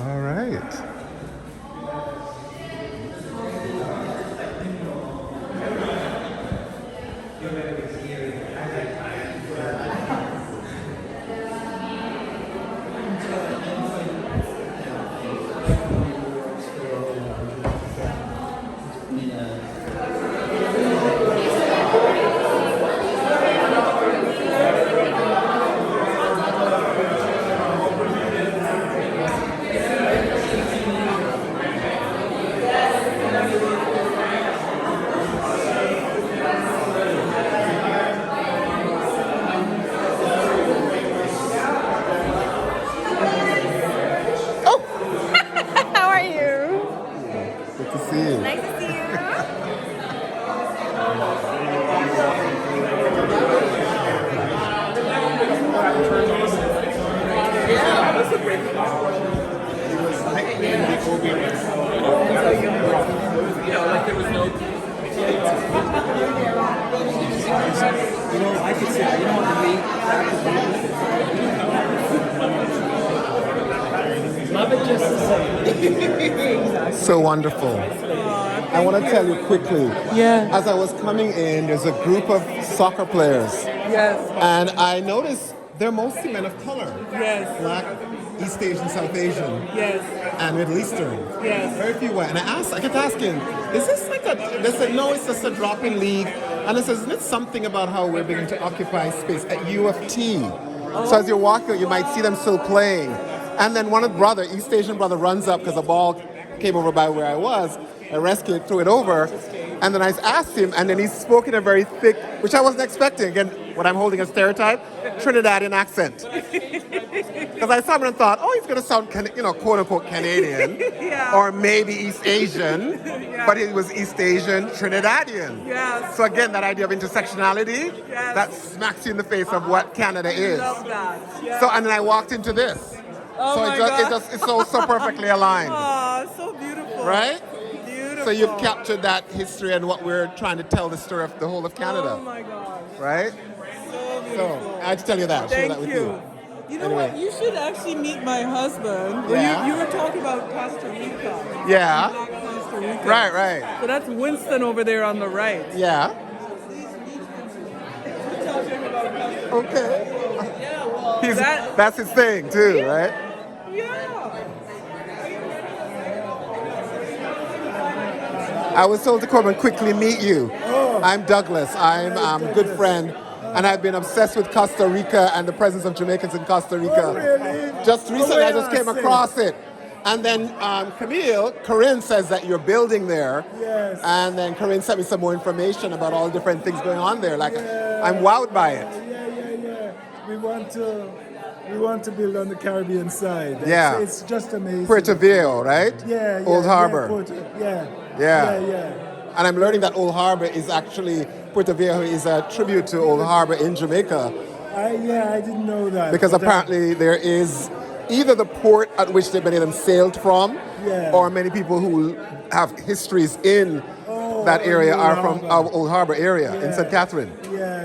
All right. How are you? Good to see you. Nice to see you. Yeah, that's a great like there was no. I could say, love it just the same. So wonderful. I want to tell you quickly. Yeah. As I was coming in, there's a group of soccer players. Yes. And I noticed they're mostly men of color. Yes. Black, East Asian, South Asian. Yes. And Middle Eastern. Yes. Very few white. And I kept asking, is this like a, they said, no, it's just a drop-in league. And I said, isn't it something about how we're beginning to occupy space at U of T? So as you're walking, you might see them still playing. And then one of the brother, East Asian brother, runs up because the ball came over by where I was. I rescued, threw it over. And then I asked him, and then he spoke in a very thick, which I wasn't expecting. Again, what I'm holding a stereotype, Trinidadian accent. Because I saw him and thought, oh, he's going to sound, quote unquote Canadian, Yeah. or maybe East Asian, Yeah. but it was East Asian Trinidadian. Yes. So again, that idea of intersectionality, Yes. that smacks you in the face of what Canada is. Love that. Yes. So, and then I walked into this. Oh so my it's so perfectly aligned. Oh, so beautiful. Right? Beautiful. So you've captured that history and what we're trying to tell the story of the whole of Canada. Oh my gosh. Right? So beautiful. So I had to tell you that. Share Thank that with you. you. You know Anyway. what? You should actually meet my husband. Yeah. You were talking about Costa Rica. Yeah. Black Costa Rica. Right, right. So that's Winston over there on the right. Yeah. Okay. Yeah, well, That's his thing too, right? I was told to come and quickly meet you. I'm Douglas. I'm a good friend. And I've been obsessed with Costa Rica and the presence of Jamaicans in Costa Rica. Just recently, I just came across it. And then Camille, Corinne says that you're building there. Yes. And then Corinne sent me some more information about all the different things going on there. Like, I'm wowed by it. Yeah. We want to build on the Caribbean side. Yeah. It's just amazing. Puerto Viejo, right? Yeah. Old Harbor. Yeah. And I'm learning that Old Harbor is actually, Puerto Viejo is a tribute to Old Harbor in Jamaica. I didn't know that. Because apparently there is either the port at which many of them sailed from, or many people who have histories in that area are from our Old Harbor area in St. Catherine. Yeah.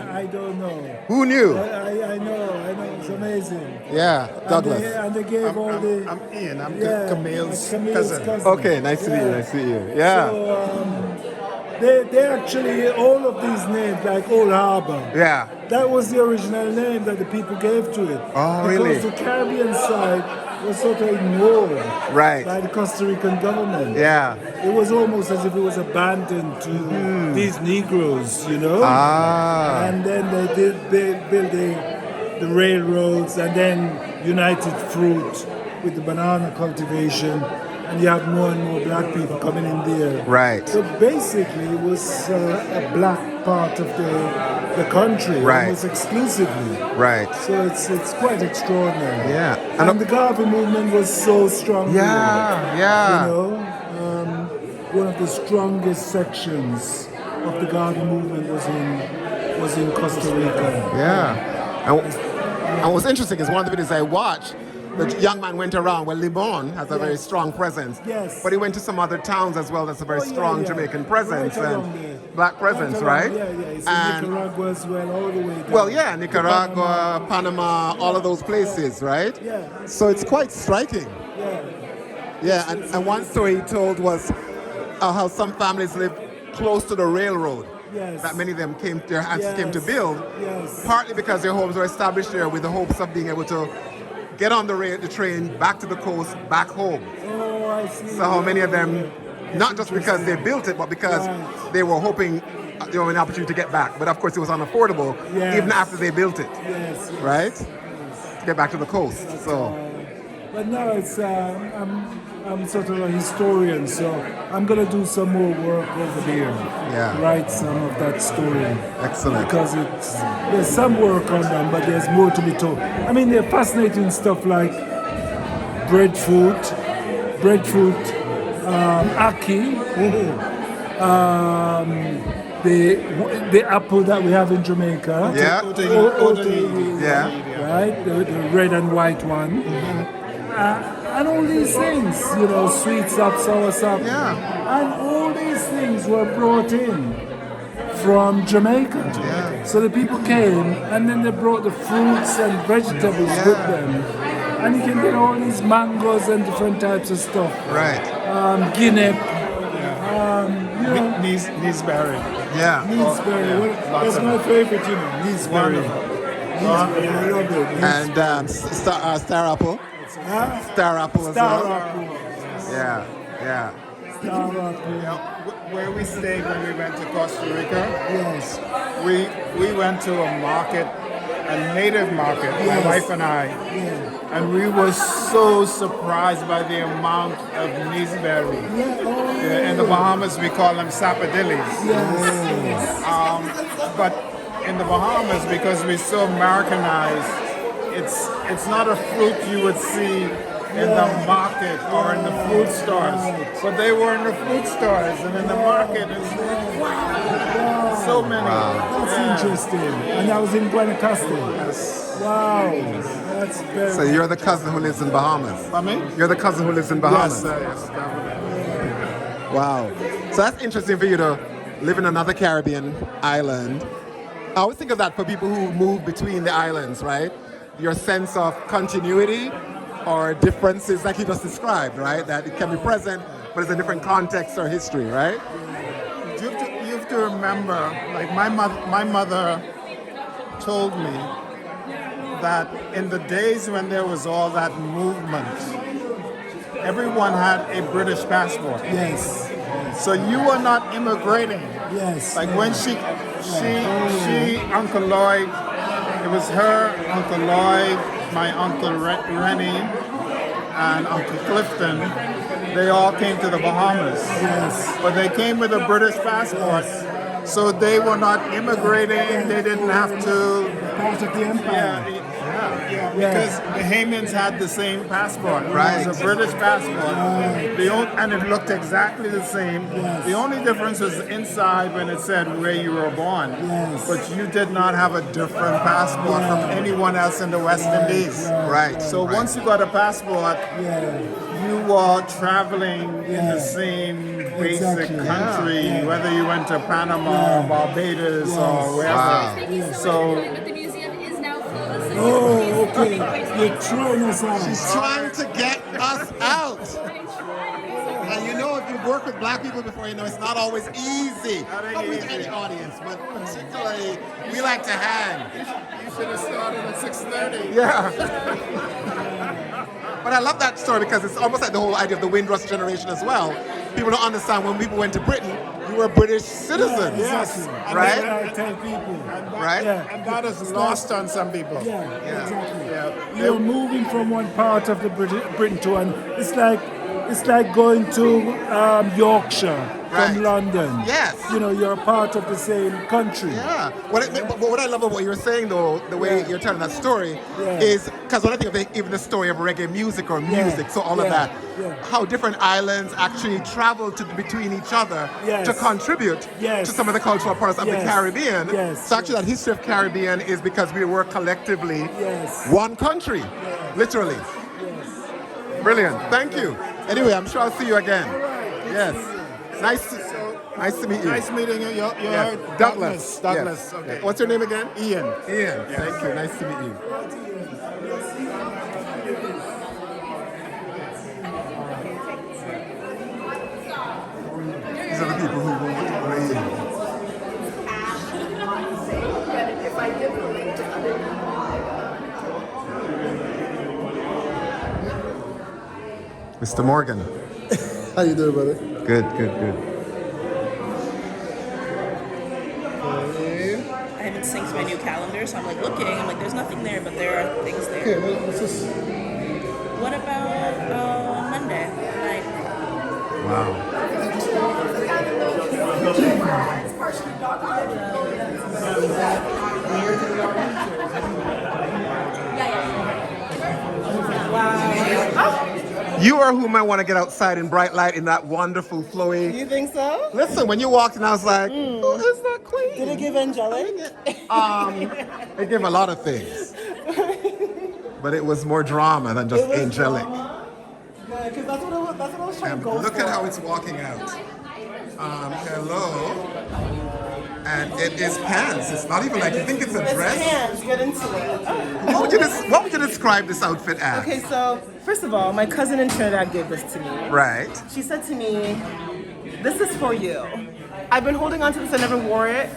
I don't know. Who knew? I know. It's amazing. Yeah, Douglas. And they gave all the... I'm Ian. I'm Camille's cousin. Okay, nice to meet you. Yeah. So, they actually, all of these names, like Old Harbor. Yeah. That was the original name that the people gave to it. Oh, really? Because the Caribbean side was sort of ignored by the Costa Rican government. Yeah. It was almost as if it was abandoned to these Negroes, you know? And then they build the railroads and then United Fruit with the banana cultivation. And you have more and more black people coming in there. Right. So basically, it was a black part of the country, almost exclusively. Right. So it's quite extraordinary. Yeah. And the Garvey movement was so strong. Yeah. You know, one of the strongest sections of the Garvey movement was in Costa Rica. Yeah. And what's interesting is one of the videos I watched, the young man went around. Well, Limon has a very strong presence. Yes. But he went to some other towns as well. That's a very strong Jamaican presence and black presence, Right right? Yeah. It's in Nicaragua as well, all the way down. Well, Nicaragua, Panama, all of those places, right? Yeah. So it's quite striking. Yeah, and one story he told was how some families live close to the railroad. Yes. That many of them their ancestors came to build, Yes. partly because their homes were established there with the hopes of being able to get on the train back to the coast, back home. Oh, I see. So how many of them, not just because they built it, but because they were hoping there were an opportunity to get back. But of course it was unaffordable even after they built it, right? To get back to the coast. So. But no, it's I'm sort of a historian, so I'm gonna do some more work over there. Yeah. Write some of that story. Excellent. Because there's some work on them, but there's more to be told. I mean, they're fascinating stuff like breadfruit, ackee, the apple that we have in Jamaica. Yeah. Yeah. Right, the red and white one. And all these things, sweet sap, sour sap. Yeah. And all these things were brought in from Jamaica. Yeah. So the people came and then they brought the fruits and vegetables with them. And you can get all these mangoes and different types of stuff. Right. Guinea. Neeseberry. Yeah. Neeseberry. That's my favorite, Neeseberry. I love it. And star apple. Star apple as well. Yeah. Star apple. Where we stayed when we went to Costa Rica, yes, we went to a market, a native market, my wife and I, and we were so surprised by the amount of neeseberry. In the Bahamas, we call them sapodillies. But in the Bahamas, because we're so Americanized, it's not a fruit you would see in the market or in the food stores. But they were in the food stores and in the market. It's like, wow, so many. That's interesting. And I was in Guanacaste. Wow, that's very. So you're the cousin who lives in Bahamas. Pardon me? You're the cousin who lives in Bahamas. Yes, definitely. Wow. So that's interesting for you to live in another Caribbean island. I always think of that for people who move between the islands, right? Your sense of continuity or differences like you just described, right? That it can be present, but it's a different context or history, right? You have to remember, like my mother told me that in the days when there was all that movement, everyone had a British passport. Yes. So you were not immigrating. Yes. Like when she, Uncle Lloyd, it was her, Uncle Lloyd, my Uncle Rennie, and Uncle Clifton. They all came to the Bahamas. Yes. But they came with a British passport. So they were not immigrating. They didn't have to. Part of the empire. Yeah, because the Haymans had the same passport. Right. It was a British passport. And it looked exactly the same. The only difference was inside when it said where you were born. But you did not have a different passport from anyone else in the West Indies. Right. So once you got a passport, you were traveling in the same basic country, whether you went to Panama or Barbados or wherever. Wow. So oh, okay. You're throwing us out. She's trying to get us out. And you know, if you've worked with black people before, you know it's not always easy. Not with any audience, but particularly, we like to hang. You should have started at 6:30. Yeah. But I love that story because it's almost like the whole idea of the Windrush generation as well. People don't understand when people went to Britain, you were British citizens. Yes. Right? I tell people. Right? And that is lost on some people. Exactly. Yeah. You're moving from one part of the Britain to one. It's like going to Yorkshire from London. Yes. You're a part of the same country. Yeah. What I love about what you're saying, though, the way you're telling that story, is because when I think of even the story of reggae music or music, so all of that, how different islands actually travel between each other to contribute to some of the cultural parts of the Caribbean. So actually, that history of Caribbean is because we work collectively, one country, literally. Brilliant. Thank you. Anyway, I'm sure I'll see you again. Yes. Nice to meet you. Nice meeting you. You're Douglas. Douglas. Yes. Okay. What's your name again? Ian. Thank you. Nice to meet you. These are the people who won't leave. If I give the link to other Mr. Morgan. How you doing, brother? Good, good, good. I haven't synced my new calendar, so I'm like looking. I'm like, there's nothing there, but there are things there. Okay, what's this? What about Monday night? Wow. You are whom I want to get outside in bright light in that wonderful flowy. You think so? Listen, when you walked in, I was like, who is that queen? Did it give angelic? It gave a lot of things. But it was more drama than just angelic. Yeah, because that's what I was trying to go Look for. at how it's walking out. Hello. And it is pants. It's not even like you think it's a dress. It's pants. Get into it. What would you describe this outfit as? Okay, so first of all, my cousin in Trinidad gave this to me. Right. She said to me, "This is for you." I've been holding on to this. I never wore it.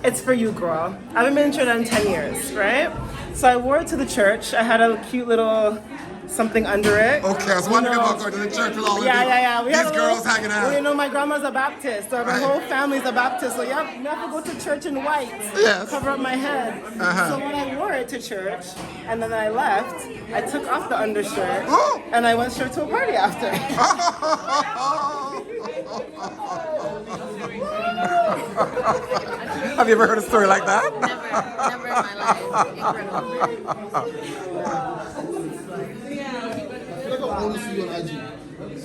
It's for you, girl. I haven't been in Trinidad in 10 years, right? So I wore it to the church. I had a cute little something under it. Okay, I was wondering about going to the church with all of Yeah. We these had girls hanging out. Well, you know, my grandma's a Baptist, so my whole family's a Baptist. So yeah, you have to go to church in white. Yes. Cover up my head. So when I wore it to church, and then I left, I took off the undershirt, and I went straight to a party after. Have you ever heard a story like that? Never in my life. I feel like I only see you on IG.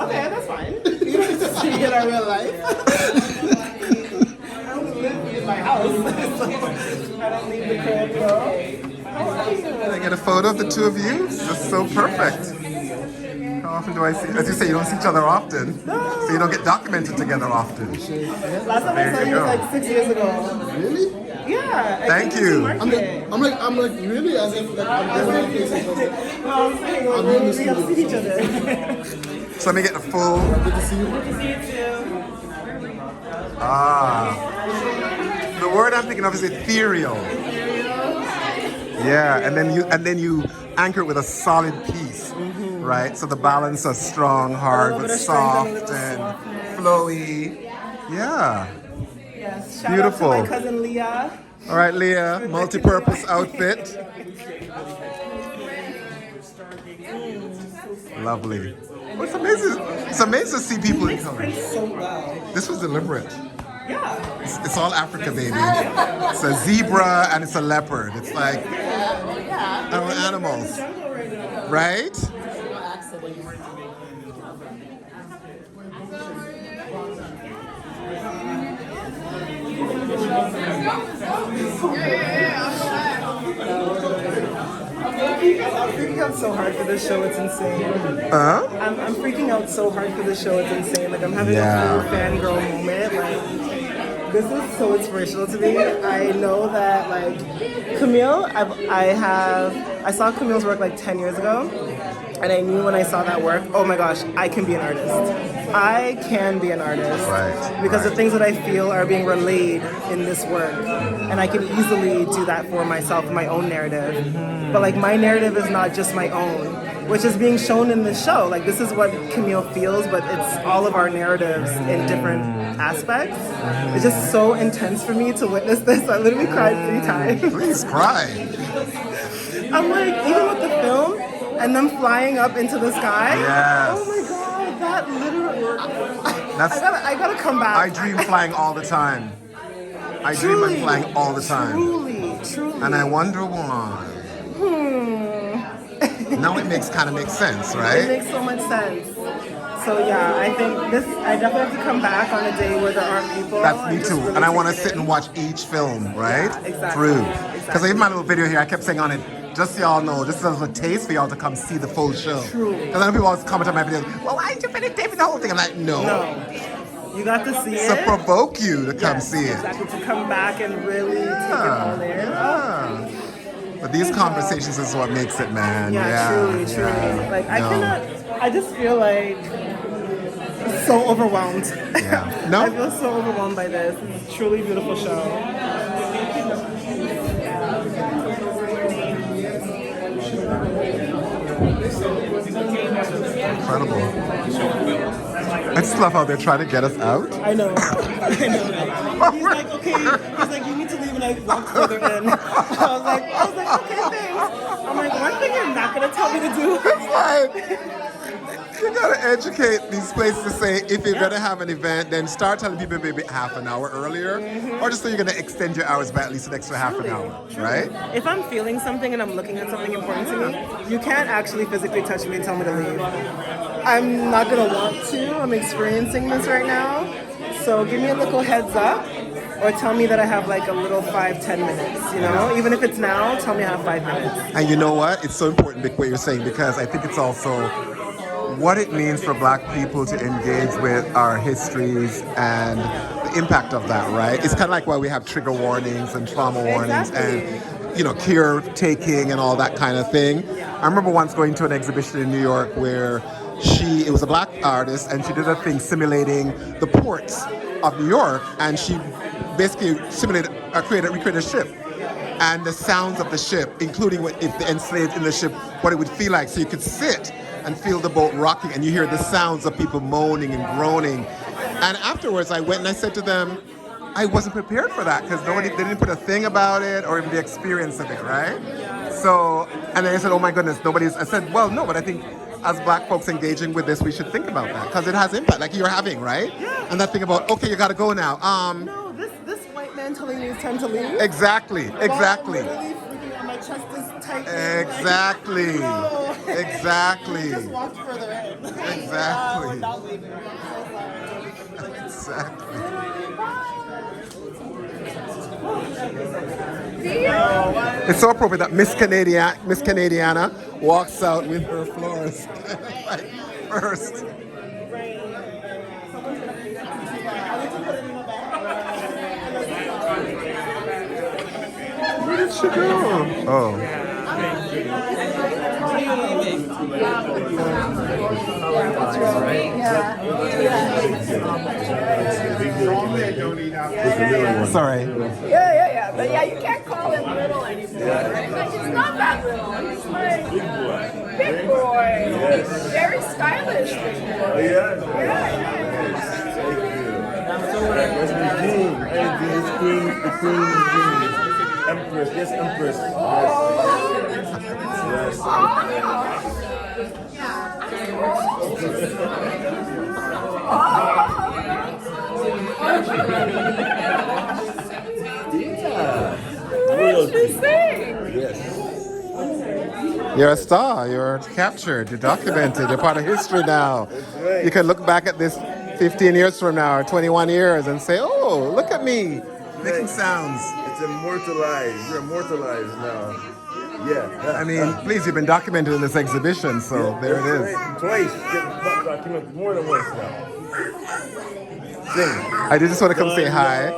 Okay, that's fine. You don't get to see me in our real life. I don't live in my house. I don't leave the crib, though. How are you? Can I get a photo of the two of you? That's so perfect. How often do I see? As you say, you don't see each other often, so you don't get documented together often. Last time I saw you was like 6 years ago. Really? Yeah. Thank you. I'm like, really? As if like I'm going to places. No, I'm saying we have to see each other. So let me get the full. Good to see you. Good to see you too. The word I'm thinking of is ethereal. Yeah, and then you anchor it with a solid piece, right? So the balance of strong, hard, but soft and flowy. Yeah. Yes. Shout Beautiful. out to my cousin Leah. All right, Leah, multi-purpose outfit. Lovely. Well, it's amazing to see people in color. So well. This was deliberate. Yeah. It's all Africa, baby. It's a zebra and it's a leopard. It's like our animals, right? I'm freaking out so hard for this show, it's insane. I'm freaking out so hard for this show, it's insane. Like, I'm having a full fangirl moment. Like, this is so inspirational to me. I know that, like, Camille, I saw Camille's work like 10 years ago. And I knew when I saw that work, oh my gosh, I can be an artist. I can be an artist. Right. Because the things that I feel are being relayed in this work. And I can easily do that for myself, my own narrative. But like my narrative is not just my own, which is being shown in this show. Like this is what Camille feels, but it's all of our narratives in different aspects. It's just so intense for me to witness this. I literally cried 3 times. Please cry. I'm like, even with the film, and them flying up into the sky. Yes. Oh my god, that literally. That's, I gotta come back. I dream flying all the time. I dream of flying all the time. Truly. And I wonder why. Now it makes sense, right? It makes so much sense. So yeah, I think I definitely have to come back on a day where there aren't people. That's me too. Really and I want to sit and watch each film, right? Yeah, exactly. Through. Because I have my little video here, I kept saying on it, just so y'all know, this is a taste for y'all to come see the full show. True. Because I know people always comment on my videos, well, why didn't you finish taping the whole thing? I'm like, no. You got to see it. To provoke you to come see it. Exactly, to come back and really take it all in. Yeah. But these conversations is what makes it, man. Yeah, truly. Like, I just feel like so overwhelmed. Yeah. No? I feel so overwhelmed by this. It's a truly beautiful show. Incredible. I just love how they're trying to get us out. I know. I know. He's like, okay. He's like, you need to leave, and I walked further in. I was like, okay, thanks. I'm like, one thing you're not gonna tell me to do. It's like, you gotta educate these places to say, if you're gonna have an event, then start telling people maybe half an hour earlier, or just so you're gonna extend your hours by at least an extra half an hour, right? If I'm feeling something and I'm looking at something important to me, you can't actually physically touch me and tell me to leave. I'm not gonna want to. I'm experiencing this right now. So give me a little heads up, or tell me that I have like a little 5-10 minutes, you know? Even if it's now, tell me I have 5 minutes. And you know what? It's so important, Vic, what you're saying, because I think it's also what it means for Black people to engage with our histories and the impact of that, right? It's kind of like why we have trigger warnings and trauma warnings and, you know, caretaking and all that kind of thing. I remember once going to an exhibition in New York where it was a Black artist, and she did a thing simulating the ports of New York, and she basically recreated a ship. And the sounds of the ship, including if the enslaved in the ship, what it would feel like. So you could sit and feel the boat rocking, and you hear the sounds of people moaning and groaning. And afterwards, I went and I said to them, I wasn't prepared for that, because they didn't put a thing about it or even the experience of it, right? So, and then I said, oh my goodness, I said, well, no, but I think as Black folks engaging with this, we should think about that, because it has impact, like you're having, right? Yeah. And that thing about, okay, you gotta go now. No, this white man telling me it's time to leave. Exactly. My chest is tight. Exactly. Like, no. Exactly. Just walked further in. Exactly. We're not leaving. I'm so sorry. Exactly. It's so appropriate that Miss Canadiana walks out with her flowers like first. Where did she go? Oh. Sorry. Yeah. But yeah, you can't call him little anymore. Right? Like, he's not that little. He's like big boy. Yes. Very stylish big boy. Oh, yeah? Yeah. That's the king. And the queen is king. Empress. Yes, Empress. Yes. You're a star. You're captured. You're documented. You're part of history now. You can look back at this 15 years from now or 21 years and say, oh, look at me making sounds. It's immortalized. You're immortalized now. Yeah. I mean, please, you've been documented in this exhibition, so there it is. Twice. More than once now. I did just want to come say hi.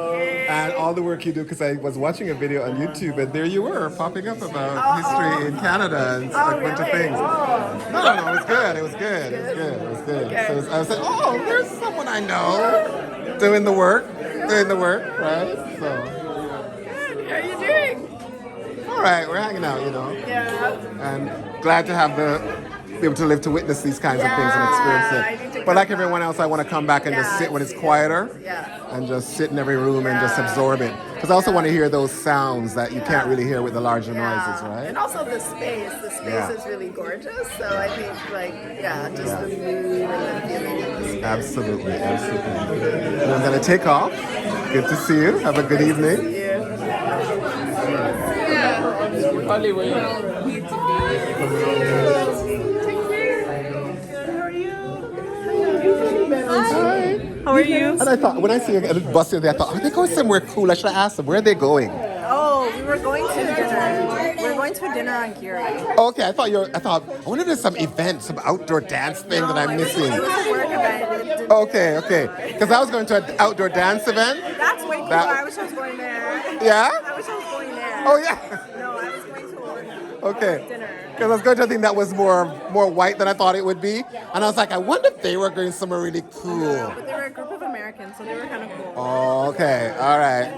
And all the work you do, because I was watching a video on YouTube, and there you were, popping up about history in Canada and a bunch of things. No, it was good. It was good. Okay. So I was like, oh, there's someone I know doing the work, right? So. Good. How are you doing? All right, we're hanging out, you know. Yeah. And glad to have be able to live to witness these kinds of things and experience it. But like everyone else, I want to come back and just sit when it's quieter and just sit in every room and just absorb it. Because I also want to hear those sounds that you can't really hear with the larger noises, right? And also the space. The space is really gorgeous. So I think, just the mood and the feeling of the space. Absolutely. And I'm going to take off. Good to see you. Have a good evening. Hi. How are you? And I thought, when I see a bus here, I thought, are they going somewhere cool? I should have asked them, where are they going? Oh, we were going to dinner. We're going to a dinner on Geary. Okay, I wonder if there's some event, some outdoor dance thing that I'm missing. It was a work event. Okay. Because I was going to an outdoor dance event. That's way cooler. I wish I was going there. Yeah? I wish I was going there. Oh, yeah. No, I was going to a Okay. dinner. Because I was going to a thing that was more white than I thought it would be. And I was like, I wonder if they were going somewhere really cool. But they were a group of Americans, so they were kind of cool. Oh, okay. All right.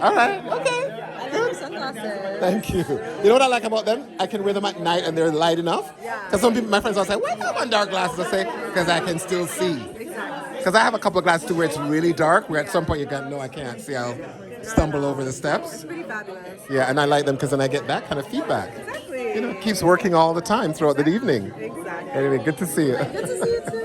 Okay. I love sunglasses. Thank you. You know what I like about them? I can wear them at night and they're light enough. Because some people, my friends, will say, why do you have on dark glasses? I say, because I can still see. Because I have a couple of glasses too where it's really dark, where at some point you go, no, I can't see. I'll stumble over the steps. It's pretty fabulous. Yeah, and I like them because then I get that kind of feedback. Exactly. You know, it keeps working all the time throughout the evening. Exactly. Anyway, good to see you. Good to see you too.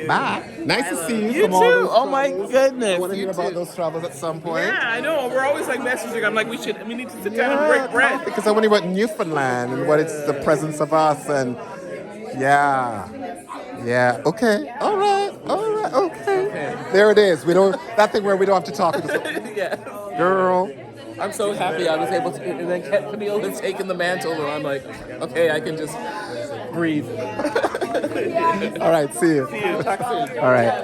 Bye. Nice to see you. You too. Oh my goodness. I want to hear about those travels at some point. Yeah, I know. We're always like messaging. I'm like, we need to sit down and break bread. Because I want to hear about Newfoundland and what it's the presence of us and yeah. Okay. All right. Okay. There it is. We don't that thing where we don't have to talk. Yeah. Girl. I'm so happy I was able to, and then Camille had taken the mantle, and I'm like, okay, I can just breathe. All right. See you. See you. Talk soon. All right.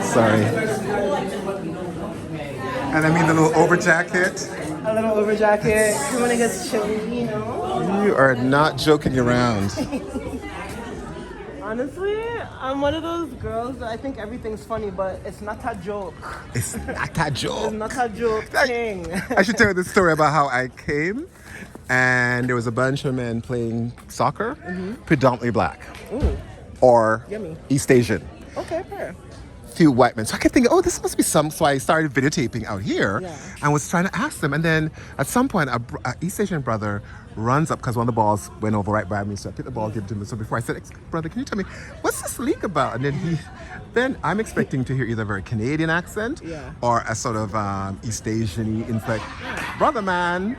Sorry. And I mean the little over jacket. A little over jacket. You want to get chilly, you know? You are not joking around. Honestly, I'm one of those girls that I think everything's funny, but it's not a joke. It's not a joke. It's not a joke thing. I should tell you this story about how I came, and there was a bunch of men playing soccer, predominantly black, or Yummy. East Asian. Okay, fair. Few white men. So I kept thinking, oh, this must be some. So I started videotaping out here and was trying to ask them. And then at some point, a East Asian brother runs up because one of the balls went over right by me. So I picked the ball, give it to him. So before I said, brother, can you tell me, what's this league about? And then I'm expecting to hear either a very Canadian accent or a sort of East Asian-y. It's like, brother man,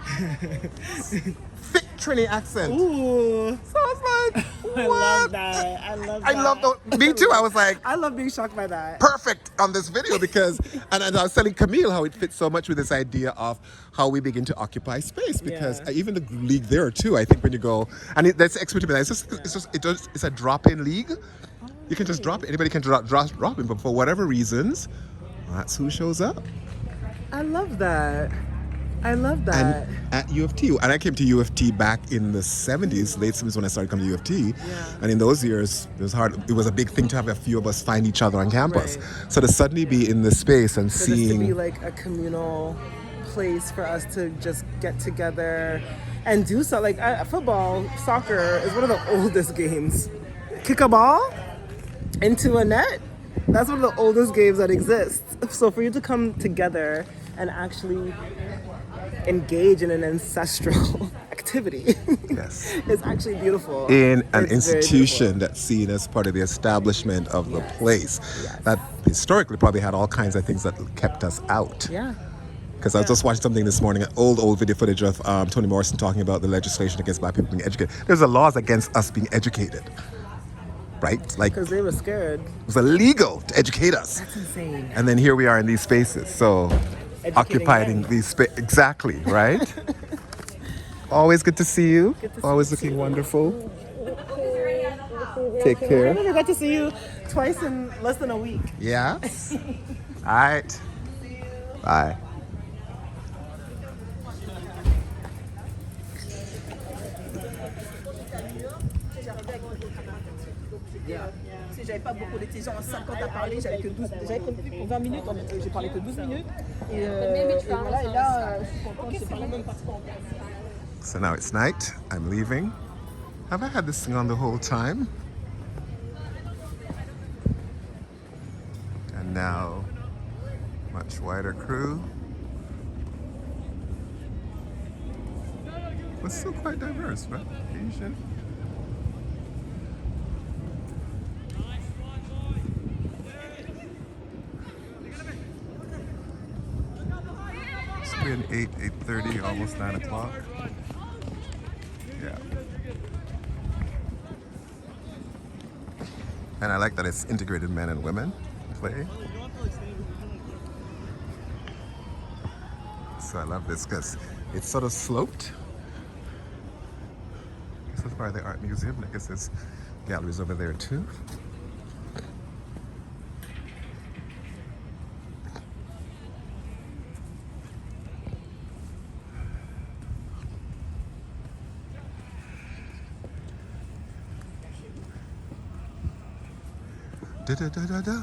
thick Trini accent. Ooh. So I was like, what? I love that. I love that. Me too. I was like, I love being shocked by that. Perfect on this video because, and I was telling Camille how it fits so much with this idea of how we begin to occupy space because even the league there too, I think when you go, and that's explained to me, it's a drop-in league. You can just drop it. Anybody can drop in, but for whatever reasons, that's who shows up. I love that. I love that. And at U of T, and I came to U of T back in the 70s, late 70s when I started coming to U of T. And in those years, it was hard. It was a big thing to have a few of us find each other on campus. Right. So to suddenly be in this space and seeing... this to be like a communal place for us to just get together and do so. Like football, soccer is one of the oldest games. Kick a ball into a net, that's one of the oldest games that exists. So for you to come together and actually engage in an ancestral activity is actually beautiful. In an institution that's seen as part of the establishment of the place that historically probably had all kinds of things that kept us out. Because I was just watching something this morning, an old video footage of Toni Morrison talking about the legislation against black people being educated. There's a laws against us being educated. Right? Like, because they were scared. It was illegal to educate us. That's insane. And then here we are in these spaces. So occupying these spaces. Exactly, right? Always good to see you. Always looking wonderful. Take care. I got to see you twice in less than a week. Yes. All right. Bye. Si j'avais pas beaucoup d'étudiants en 50 à parler, j'avais que 12, j'avais pour 20 minutes, j'ai parlé que 12 minutes. Et voilà, et là, je suis contente, j'ai parlé même pas trop. So now it's night. I'm leaving. Have I had this thing on the whole time? And now, much wider crew. But still quite diverse, right? Asian. It's been 8:30, almost 9 o'clock. Yeah. And I like that it's integrated men and women play. So I love this because it's sort of sloped. is part of the art museum. I guess there's galleries over there too. Da, da, da, da, da.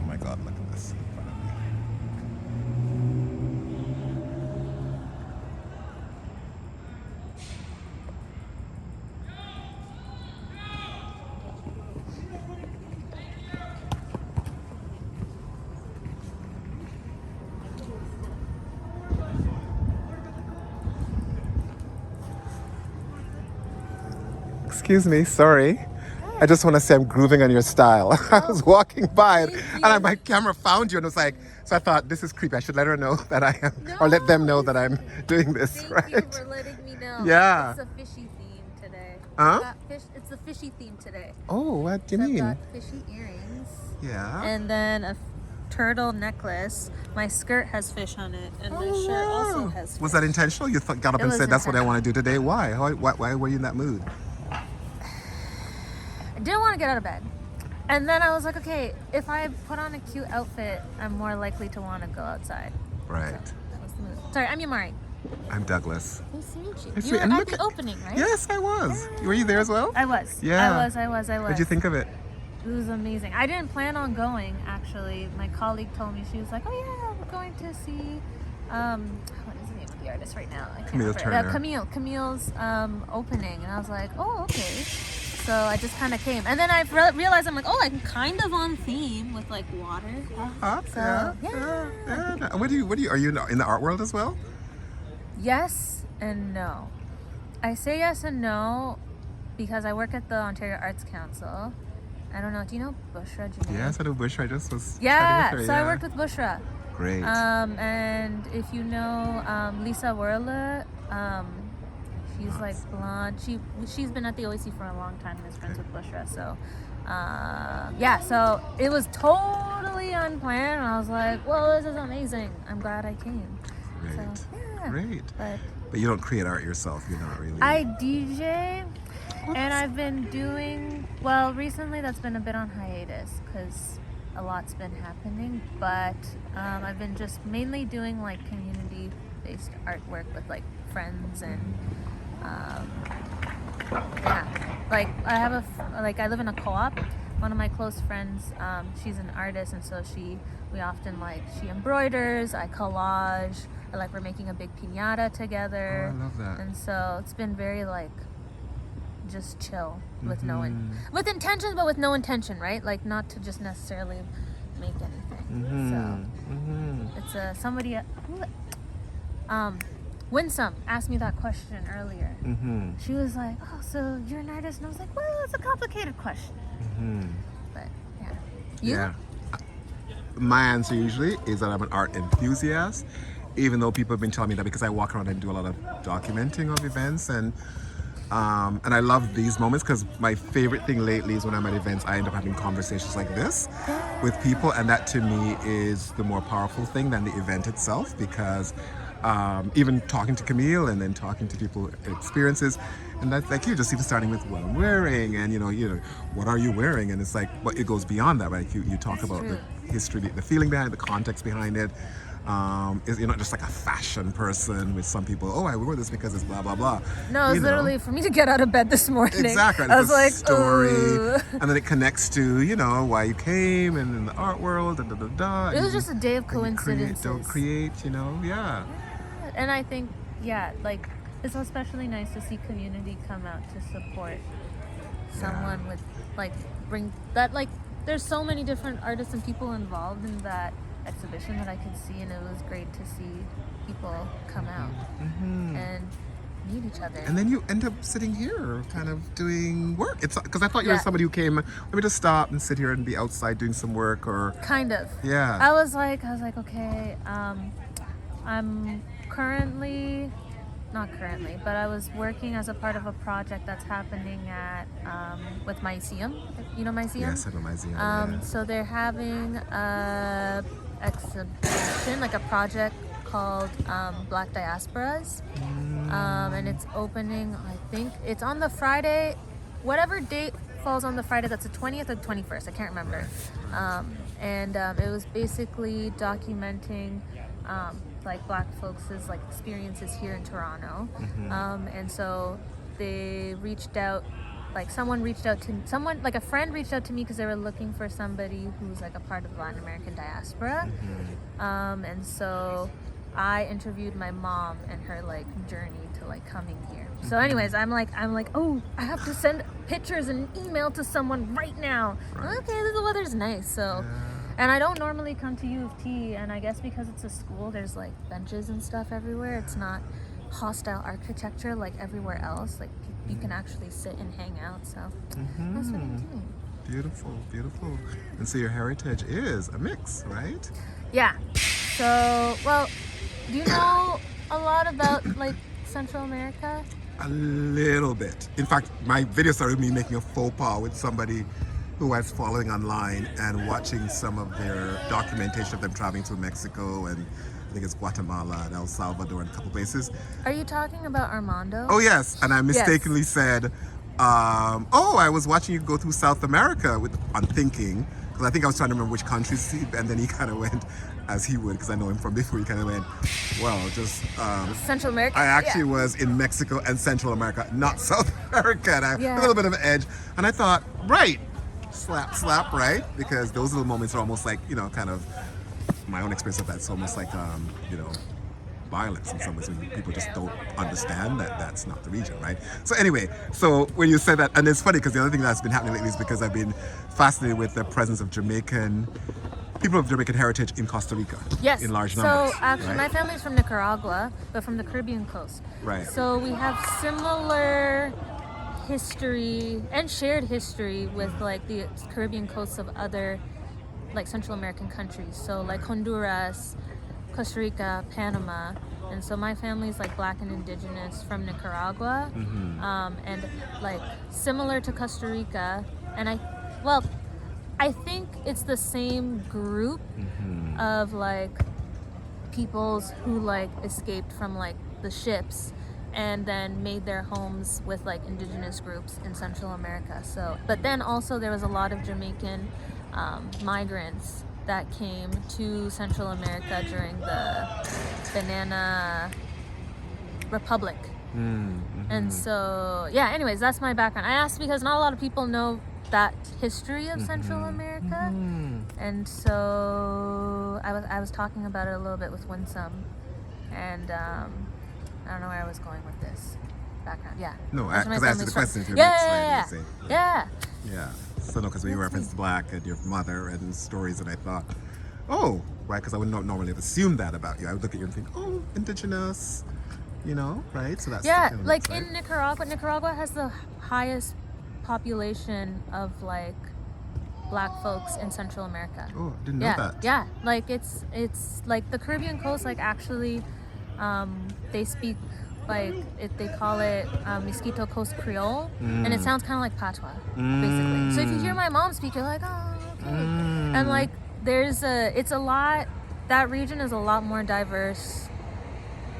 Oh my God, look at this in front of me. Excuse me, sorry. I just want to say I'm grooving on your style. I was walking by and my camera found you and was like, so I thought this is creepy. I should let her know that I am, or let them know that I'm doing this, right? Thank you for letting me know. Yeah. It's a fishy theme today. Huh? It's a fishy theme today. Oh, what do you mean? I've got fishy earrings. Yeah. And then a turtle necklace. My skirt has fish on it, and my shirt also has fish. Was that intentional? You got up and said, that's what I want to do today? Why? Why were you in that mood? I didn't want to get out of bed. And then I was like, okay, if I put on a cute outfit, I'm more likely to want to go outside. Right. So that was the mood. Sorry, I'm Yamari. I'm Douglas. Nice to meet you. Nice to You were meet you. at the opening, right? Yes, I was. Were you there as well? I was. Yeah. I was. What did you think of it? It was amazing. I didn't plan on going, actually. My colleague told me, she was like, oh yeah, we're going to see, what is the name of the artist right now? I can't Camille remember. Turner. Camille's opening. And I was like, oh, okay. So I just kind of came. And then I realized, I'm like, oh, I'm kind of on theme with like water. So, yeah. What do you, are you in the art world as well? Yes and no. I say yes and no because I work at the Ontario Arts Council. I don't know, do you know Bushra Janae? Yes, I know Bushra. I just was Yeah, chatting with her, so I worked with Bushra. Great. And if you know Lisa Werle, she's like blonde. She's been at the OAC for a long time and is friends with Bushra. So yeah, so it was totally unplanned. And I was like, well, this is amazing. I'm glad I came. Great. So, yeah. Great. But you don't create art yourself. You're not really. I DJ, and I've been doing, well, recently that's been a bit on hiatus because a lot's been happening, but I've been just mainly doing like community-based artwork with like friends and yeah, like I live in a co-op. One of my close friends, she's an artist, and so we often she embroiders, I collage, or we're making a big piñata together. Oh, I love that. And so it's been very just chill with with intention, but with no intention, right? Like not to just necessarily make anything. So it's somebody Winsome asked me that question earlier. She was like, oh, so you're an artist? And I was like, well, it's a complicated question. But yeah. You? Yeah. My answer usually is that I'm an art enthusiast, even though people have been telling me that because I walk around and do a lot of documenting of events, and I love these moments because my favorite thing lately is when I'm at events, I end up having conversations like this with people, and that to me is the more powerful thing than the event itself, because even talking to Camille and then talking to people experiences, and that's like you just even starting with what I'm wearing and you know what are you wearing, and it's like but it goes beyond that, right? You talk about the history, the feeling behind it, the context behind it. You're not just like a fashion person with some people, oh, I wore this because it's blah blah blah. No, it's literally for me to get out of bed this morning. Exactly. I was like, story, ooh. And then it connects to why you came and in the art world and It was just a day of coincidences. Create, yeah. And I think, it's especially nice to see community come out to support someone with, bring that, there's so many different artists and people involved in that exhibition that I could see, and it was great to see people come out and meet each other. And then you end up sitting here kind of doing work. It's because I thought you were somebody who came, let me just stop and sit here and be outside doing some work or... Kind of. Yeah. I was like, okay, I'm currently not currently, but I was working as a part of a project that's happening at with Myceum. You know Myceum? Yes, I know Myceum. Yeah. So they're having a exhibition, like a project called Black Diasporas, and it's opening. I think it's on the Friday, whatever date falls on the Friday. That's the 20th or 21st. I can't remember. And it was basically documenting like Black folks' like experiences here in Toronto. And so they reached out, like someone like a friend reached out to me because they were looking for somebody who's like a part of the Latin American diaspora. And so I interviewed my mom and her like journey to like coming here. So anyways, I'm like, oh, I have to send pictures and email to someone right now. Okay, the weather's nice, so. And I don't normally come to U of T, and I guess because it's a school, there's like benches and stuff everywhere. It's not hostile architecture like everywhere else. Like you can actually sit and hang out, so that's what I'm doing. Beautiful, beautiful. And so your heritage is a mix, right? Yeah. So, well, do you know a lot about like Central America? A little bit. In fact, my video started me making a faux pas with somebody who I was following online and watching some of their documentation of them traveling to Mexico and I think it's Guatemala and El Salvador and a couple places. Are you talking about Armando? Oh yes, and I mistakenly said, oh, I was watching you go through South America on thinking, because I think I was trying to remember which countries, and then he kind of went, as he would, because I know him from before, he kind of went, well, just... Central America? I actually was in Mexico and Central America, not South America, and I a little bit of an edge. And I thought, right, slap, right? Because those little moments are almost like, you know, kind of my own experience of that. It's almost like, you know, violence in some ways when people just don't understand that that's not the region, right? So anyway, so when you said that, and it's funny because the other thing that's been happening lately is because I've been fascinated with the presence of people of Jamaican heritage in Costa Rica. Yes. In large numbers. So actually, right? my family's from Nicaragua, but from the Caribbean coast. Right. So we have similar history and shared history with like the Caribbean coasts of other like Central American countries. So like Honduras, Costa Rica, Panama. And so my family's like Black and Indigenous from Nicaragua, and like similar to Costa Rica. And I think it's the same group of like peoples who like escaped from like the ships and then made their homes with like indigenous groups in Central America. So, but then also there was a lot of Jamaican migrants that came to Central America during the Banana Republic. And so, yeah, anyways, that's my background. I asked because not a lot of people know that history of Central America. And so I was talking about it a little bit with Winsome, and I don't know where I was going with this background. Yeah. No, because I asked you the question. Yeah. So no, because when you referenced Black and your mother and stories, and I thought, oh, right, because I would not normally have assumed that about you. I would look at you and think, oh, indigenous, you know, right? So that's like in Nicaragua has the highest population of like Black folks in Central America. Oh, didn't know that. Yeah, like it's like the Caribbean coast. Like actually, they speak like they call it Mosquito Coast Creole, and it sounds kind of like patois, basically. So if you hear my mom speak, you're like, oh, okay. And like that region is a lot more diverse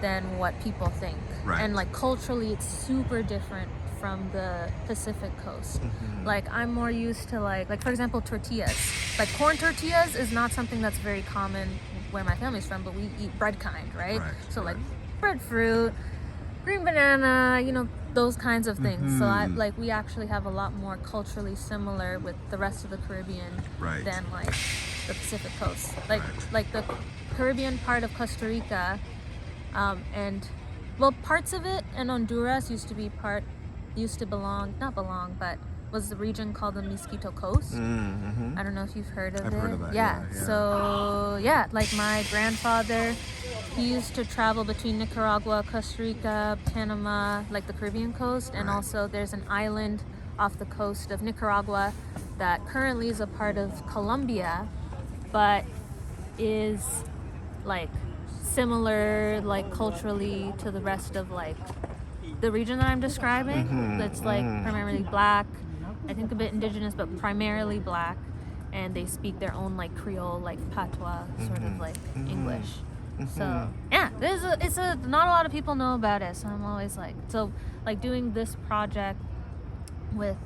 than what people think. Right. And like culturally, it's super different from the Pacific coast. Like I'm more used to like for example, tortillas. Like corn tortillas is not something that's very common where my family's from, but we eat bread kind, right? So like breadfruit, green banana, you know, those kinds of things. So we actually have a lot more culturally similar with the rest of the Caribbean than like the Pacific coast. Like the Caribbean part of Costa Rica, and parts of it and Honduras was the region called the Mosquito Coast. I don't know if you've heard of it. I've heard of that. Yeah. So like my grandfather, he used to travel between Nicaragua, Costa Rica, Panama, like the Caribbean coast, and also there's an island off the coast of Nicaragua that currently is a part of Colombia, but is like similar, like culturally, to the rest of like the region that I'm describing. That's like primarily black, I think a bit indigenous, but primarily black, and they speak their own like Creole, like patois, sort of like English. So yeah, not a lot of people know about it. So I'm always like, doing this project with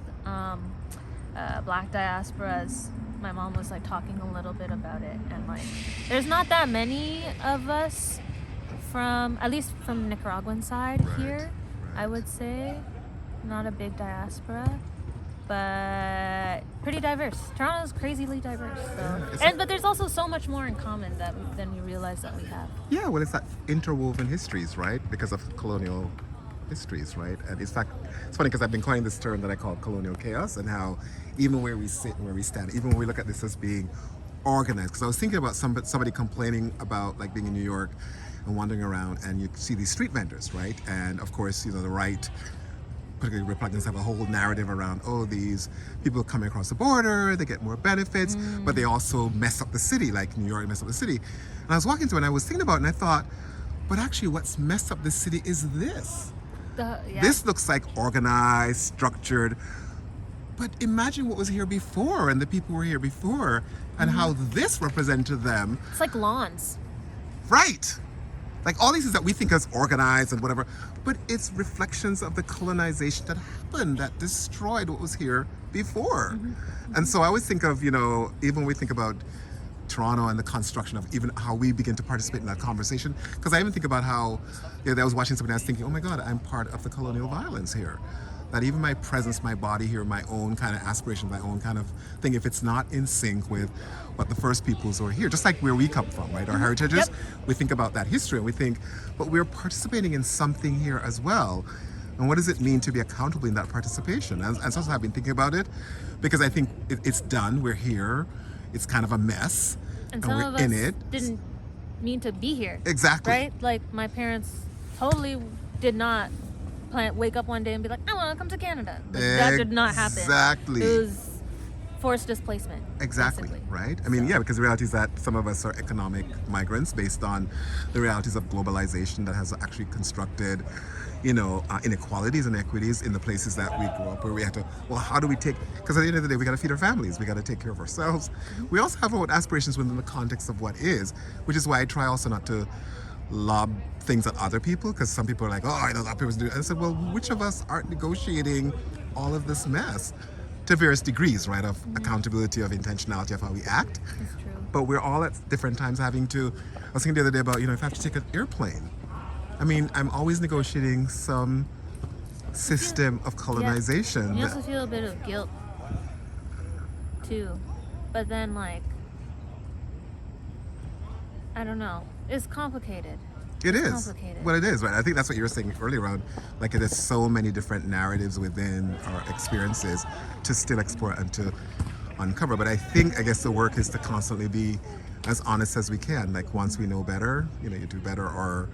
black diasporas. My mom was like talking a little bit about it, and like there's not that many of us at least from the Nicaraguan side here. I would say not a big diaspora, but pretty diverse. Toronto's crazily diverse, but there's also so much more in common than we realize that we have. Yeah, well, it's that interwoven histories, right? Because of colonial histories, right? And in fact, it's funny because I've been coining this term that I call colonial chaos, and how even where we sit and where we stand, even when we look at this as being organized, because I was thinking about somebody complaining about like being in New York and wandering around, and you see these street vendors, right? And of course, the right, particularly Republicans, have a whole narrative around, these people coming across the border, they get more benefits, but they also mess up the city, like New York messed up the city. And I was walking through and I was thinking about it, and I thought, but actually what's messed up the city is this. This looks like organized, structured, but imagine what was here before and the people who were here before and how this represented them. It's like lawns. Right. Like all these things that we think as organized and whatever, but it's reflections of the colonization that happened, that destroyed what was here before. And so I always think of, even when we think about Toronto and the construction of even how we begin to participate in that conversation, because I even think about how, I was watching something, I was thinking, oh my God, I'm part of the colonial violence here. That even my presence, my body here, my own kind of aspiration, my own kind of thing, if it's not in sync with what the first peoples who are here, just like where we come from, right? Our heritages, we think about that history and we think, but we're participating in something here as well. And what does it mean to be accountable in that participation? And so I've been thinking about it because I think it's done, we're here, it's kind of a mess, and we're some of in us it. Didn't mean to be here. Exactly. Right? Like my parents totally did not wake up one day and be like, I want to come to Canada. Like, that did not happen. Exactly. It was forced displacement. Exactly, basically. right? I mean, yeah, because the reality is that some of us are economic migrants based on the realities of globalization that has actually constructed, inequalities and equities in the places that we grew up, where we had to, how do we because at the end of the day, we got to feed our families, we got to take care of ourselves. We also have our own aspirations within the context of what is, which is why I try also not to lob things at other people, because some people are like, I know that people's do. And I said, well, which of us aren't negotiating all of this mess to various degrees, right? Of accountability, of intentionality, of how we act. That's true. But we're all at different times having to. I was thinking the other day about, if I have to take an airplane. I mean, I'm always negotiating some system of colonization. You also feel a bit of guilt too, but then I don't know. It's complicated. It is. Complicated. Well, it is, right? I think that's what you were saying earlier around, there's so many different narratives within our experiences to still explore and to uncover. But I guess the work is to constantly be as honest as we can. Like once we know better, you do better, or,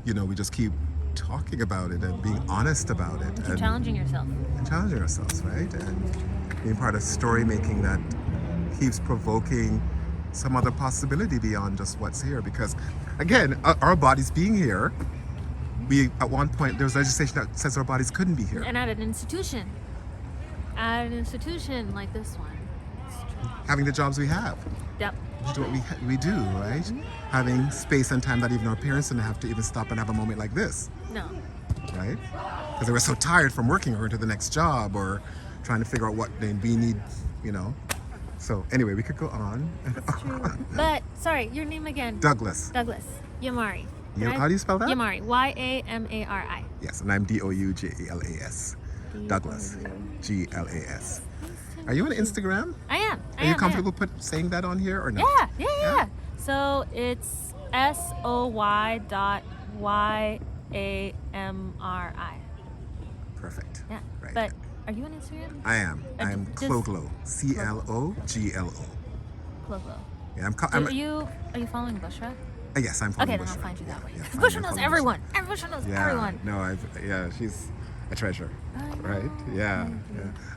we just keep talking about it and being honest about it. And challenging yourself. And challenging ourselves, right? And being part of story making that keeps provoking some other possibility beyond just what's here, because again, our bodies being here, at one point there was legislation that says our bodies couldn't be here, and at an institution like this one, having the jobs we have, to do what we do, right? Having space and time that even our parents didn't have to even stop and have a moment like this, right? Because they were so tired from working or into the next job or trying to figure out what we need, So anyway, we could go on. That's true. But sorry, your name again? Douglas. Yamari. How do you spell that? Yamari. Yamari. Yes, and I'm Dougalas. Douglas. Glas. Are you on Instagram? I am. Are you comfortable saying that on here or not? Yeah. So it's SOY.YAMRI. Perfect. Yeah. Right. But are you on Instagram? I am. I'm Cloglo. CLOGLO. Cloglo. Yeah, are you following Bushra? Yes, I'm following Bushra. Okay, then I'll find you that way. Yeah, Bushra knows everyone. Bushra knows everyone. No, she's a treasure. Right? Yeah.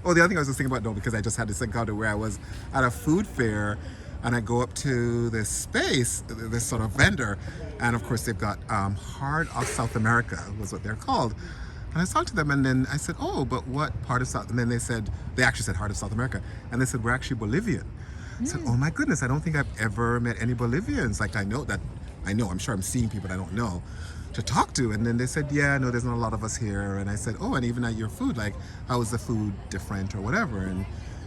Oh, the other thing I was just thinking about, because I just had this encounter where I was at a food fair And I go up to this space, this sort of vendor, and of course they've got Heart of South America was what they're called. And I talked to them, and then I said, "Oh, but what part of South?" And then they actually said Heart of South America, and they said we're actually Bolivian. I said, "Oh my goodness, I don't think I've ever met any Bolivians. Like I'm sure I'm seeing people I don't know to talk to." And then they said, "Yeah, no, there's not a lot of us here." And I said, "Oh, and even at your food, like how is the food different or whatever?" And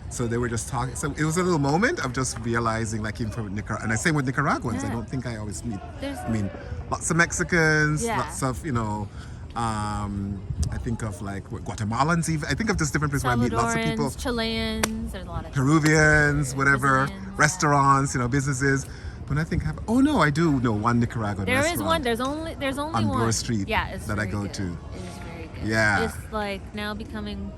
so they were just talking. So it was a little moment of just realizing, like, even from Nicaragua, and I say with Nicaraguans, I don't think I always meet. I mean, lots of Mexicans, lots of I think of like Guatemalans. Even I think of just different places where I meet lots of people. Chileans, there's a lot of Peruvians, whatever, restaurants, businesses. But I think oh no, I do know one Nicaraguan There restaurant. is one. There's only on one. Bloor Street. Yeah, it's that I go good. to. It is very good. Yeah. It's like now becoming.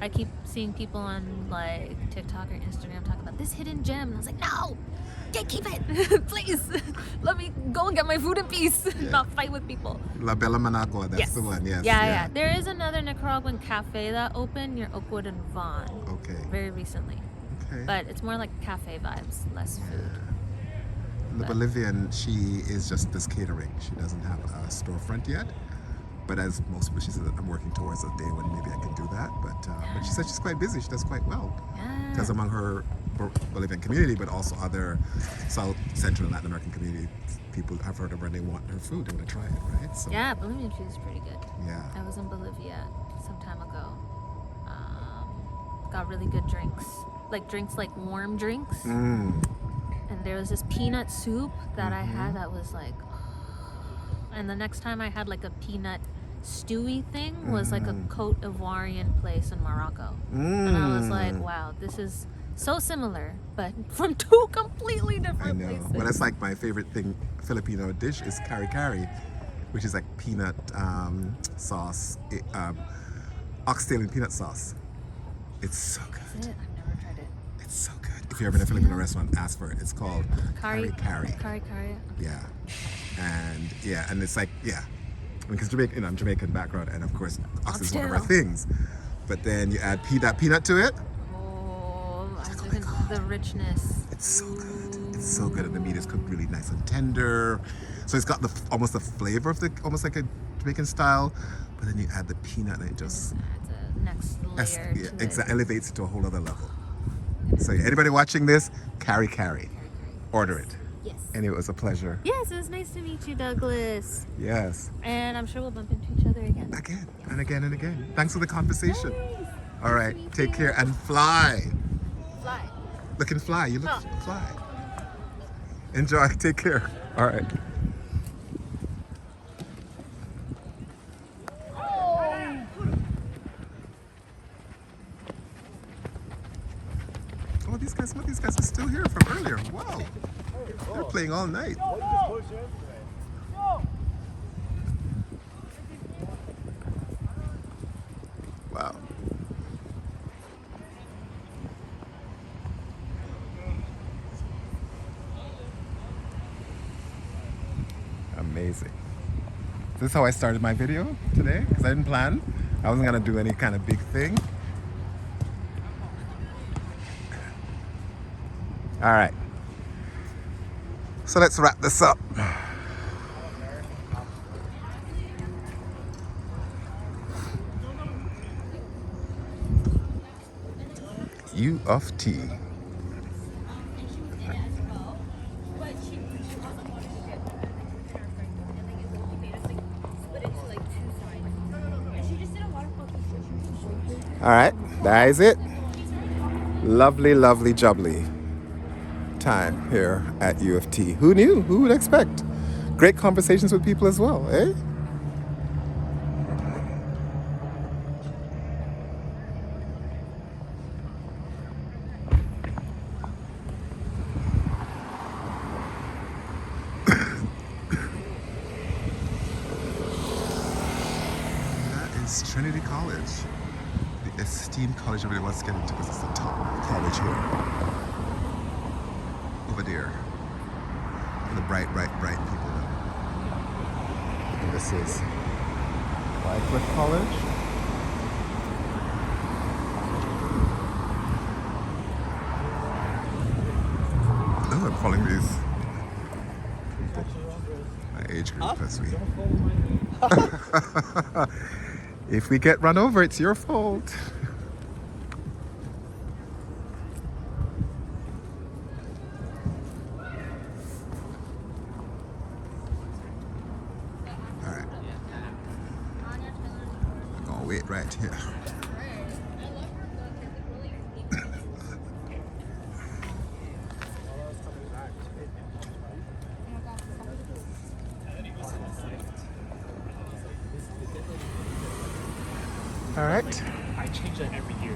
I keep seeing people on like TikTok or Instagram talk about this hidden gem, and I was like, no, keep it, please. Let me go and get my food in peace, not fight with people. La Bella Managua, that's the one. Yes. Yeah. There is another Nicaraguan cafe that opened near Oakwood and Vaughan. Okay. Very recently. Okay. But it's more like cafe vibes, less food. The Bolivian, she is just this catering. She doesn't have a storefront yet. But as most people, she said, I'm working towards a day when maybe I can do that. But she said she's quite busy. She does quite well. Because among her Bolivian community, but also other South, Central, and Latin American community, people have heard of her and they want her food. They want to try it, right? So, yeah, Bolivian food is pretty good. Yeah. I was in Bolivia some time ago. Got really good drinks. Like warm drinks. And there was this peanut soup that I had that was like... And the next time I had like a peanut stewy thing was like a Cote d'Ivoirian place in Morocco. And I was like, wow, this is so similar, but from two completely different places. Well, that's like my favorite thing, Filipino dish is kari-kari, which is like peanut sauce, oxtail and peanut sauce. It's so good. I've never tried it. It's so good. If you've ever been in a Filipino restaurant, ask for it. It's called kari-kari. Kari-kari. Yeah. And it's like, because I'm Jamaican background, and of course, oxtail is one of our things. But then you add peanut to it. Oh, the richness. It's so good. It's so good, and the meat is cooked really nice and tender. So it's got almost the flavor of almost like a Jamaican style. But then you add the peanut, and it just adds a next layer. Exactly, elevates it to a whole other level. So anybody watching this, kari-kari, order it. Yes. Anyway, it was a pleasure. Yes, it was nice to meet you, Douglas. Yes. And I'm sure we'll bump into each other again. Again and again and again. Thanks for the conversation. Nice. All right, take care and fly. Fly. Looking fly. You look fly. Enjoy. Take care. All right. Some of these guys are still here from earlier. Wow. They're playing all night. Wow. Amazing. This is how I started my video today, because I didn't plan. I wasn't going to do any kind of big thing. All right, so let's wrap this up. U of T. All right, that is it. Lovely, lovely, jubbly time here at U of T. Who knew? Who would expect? Great conversations with people as well, eh? That is Trinity College. The esteemed college everybody wants to get into because it's the top college here. Over there. The bright people. And this is Wycliffe College. Oh, I'm following these people, my age group as we. If we get run over, it's your fault. All right. I'm gonna wait right here. All right. I change that every year.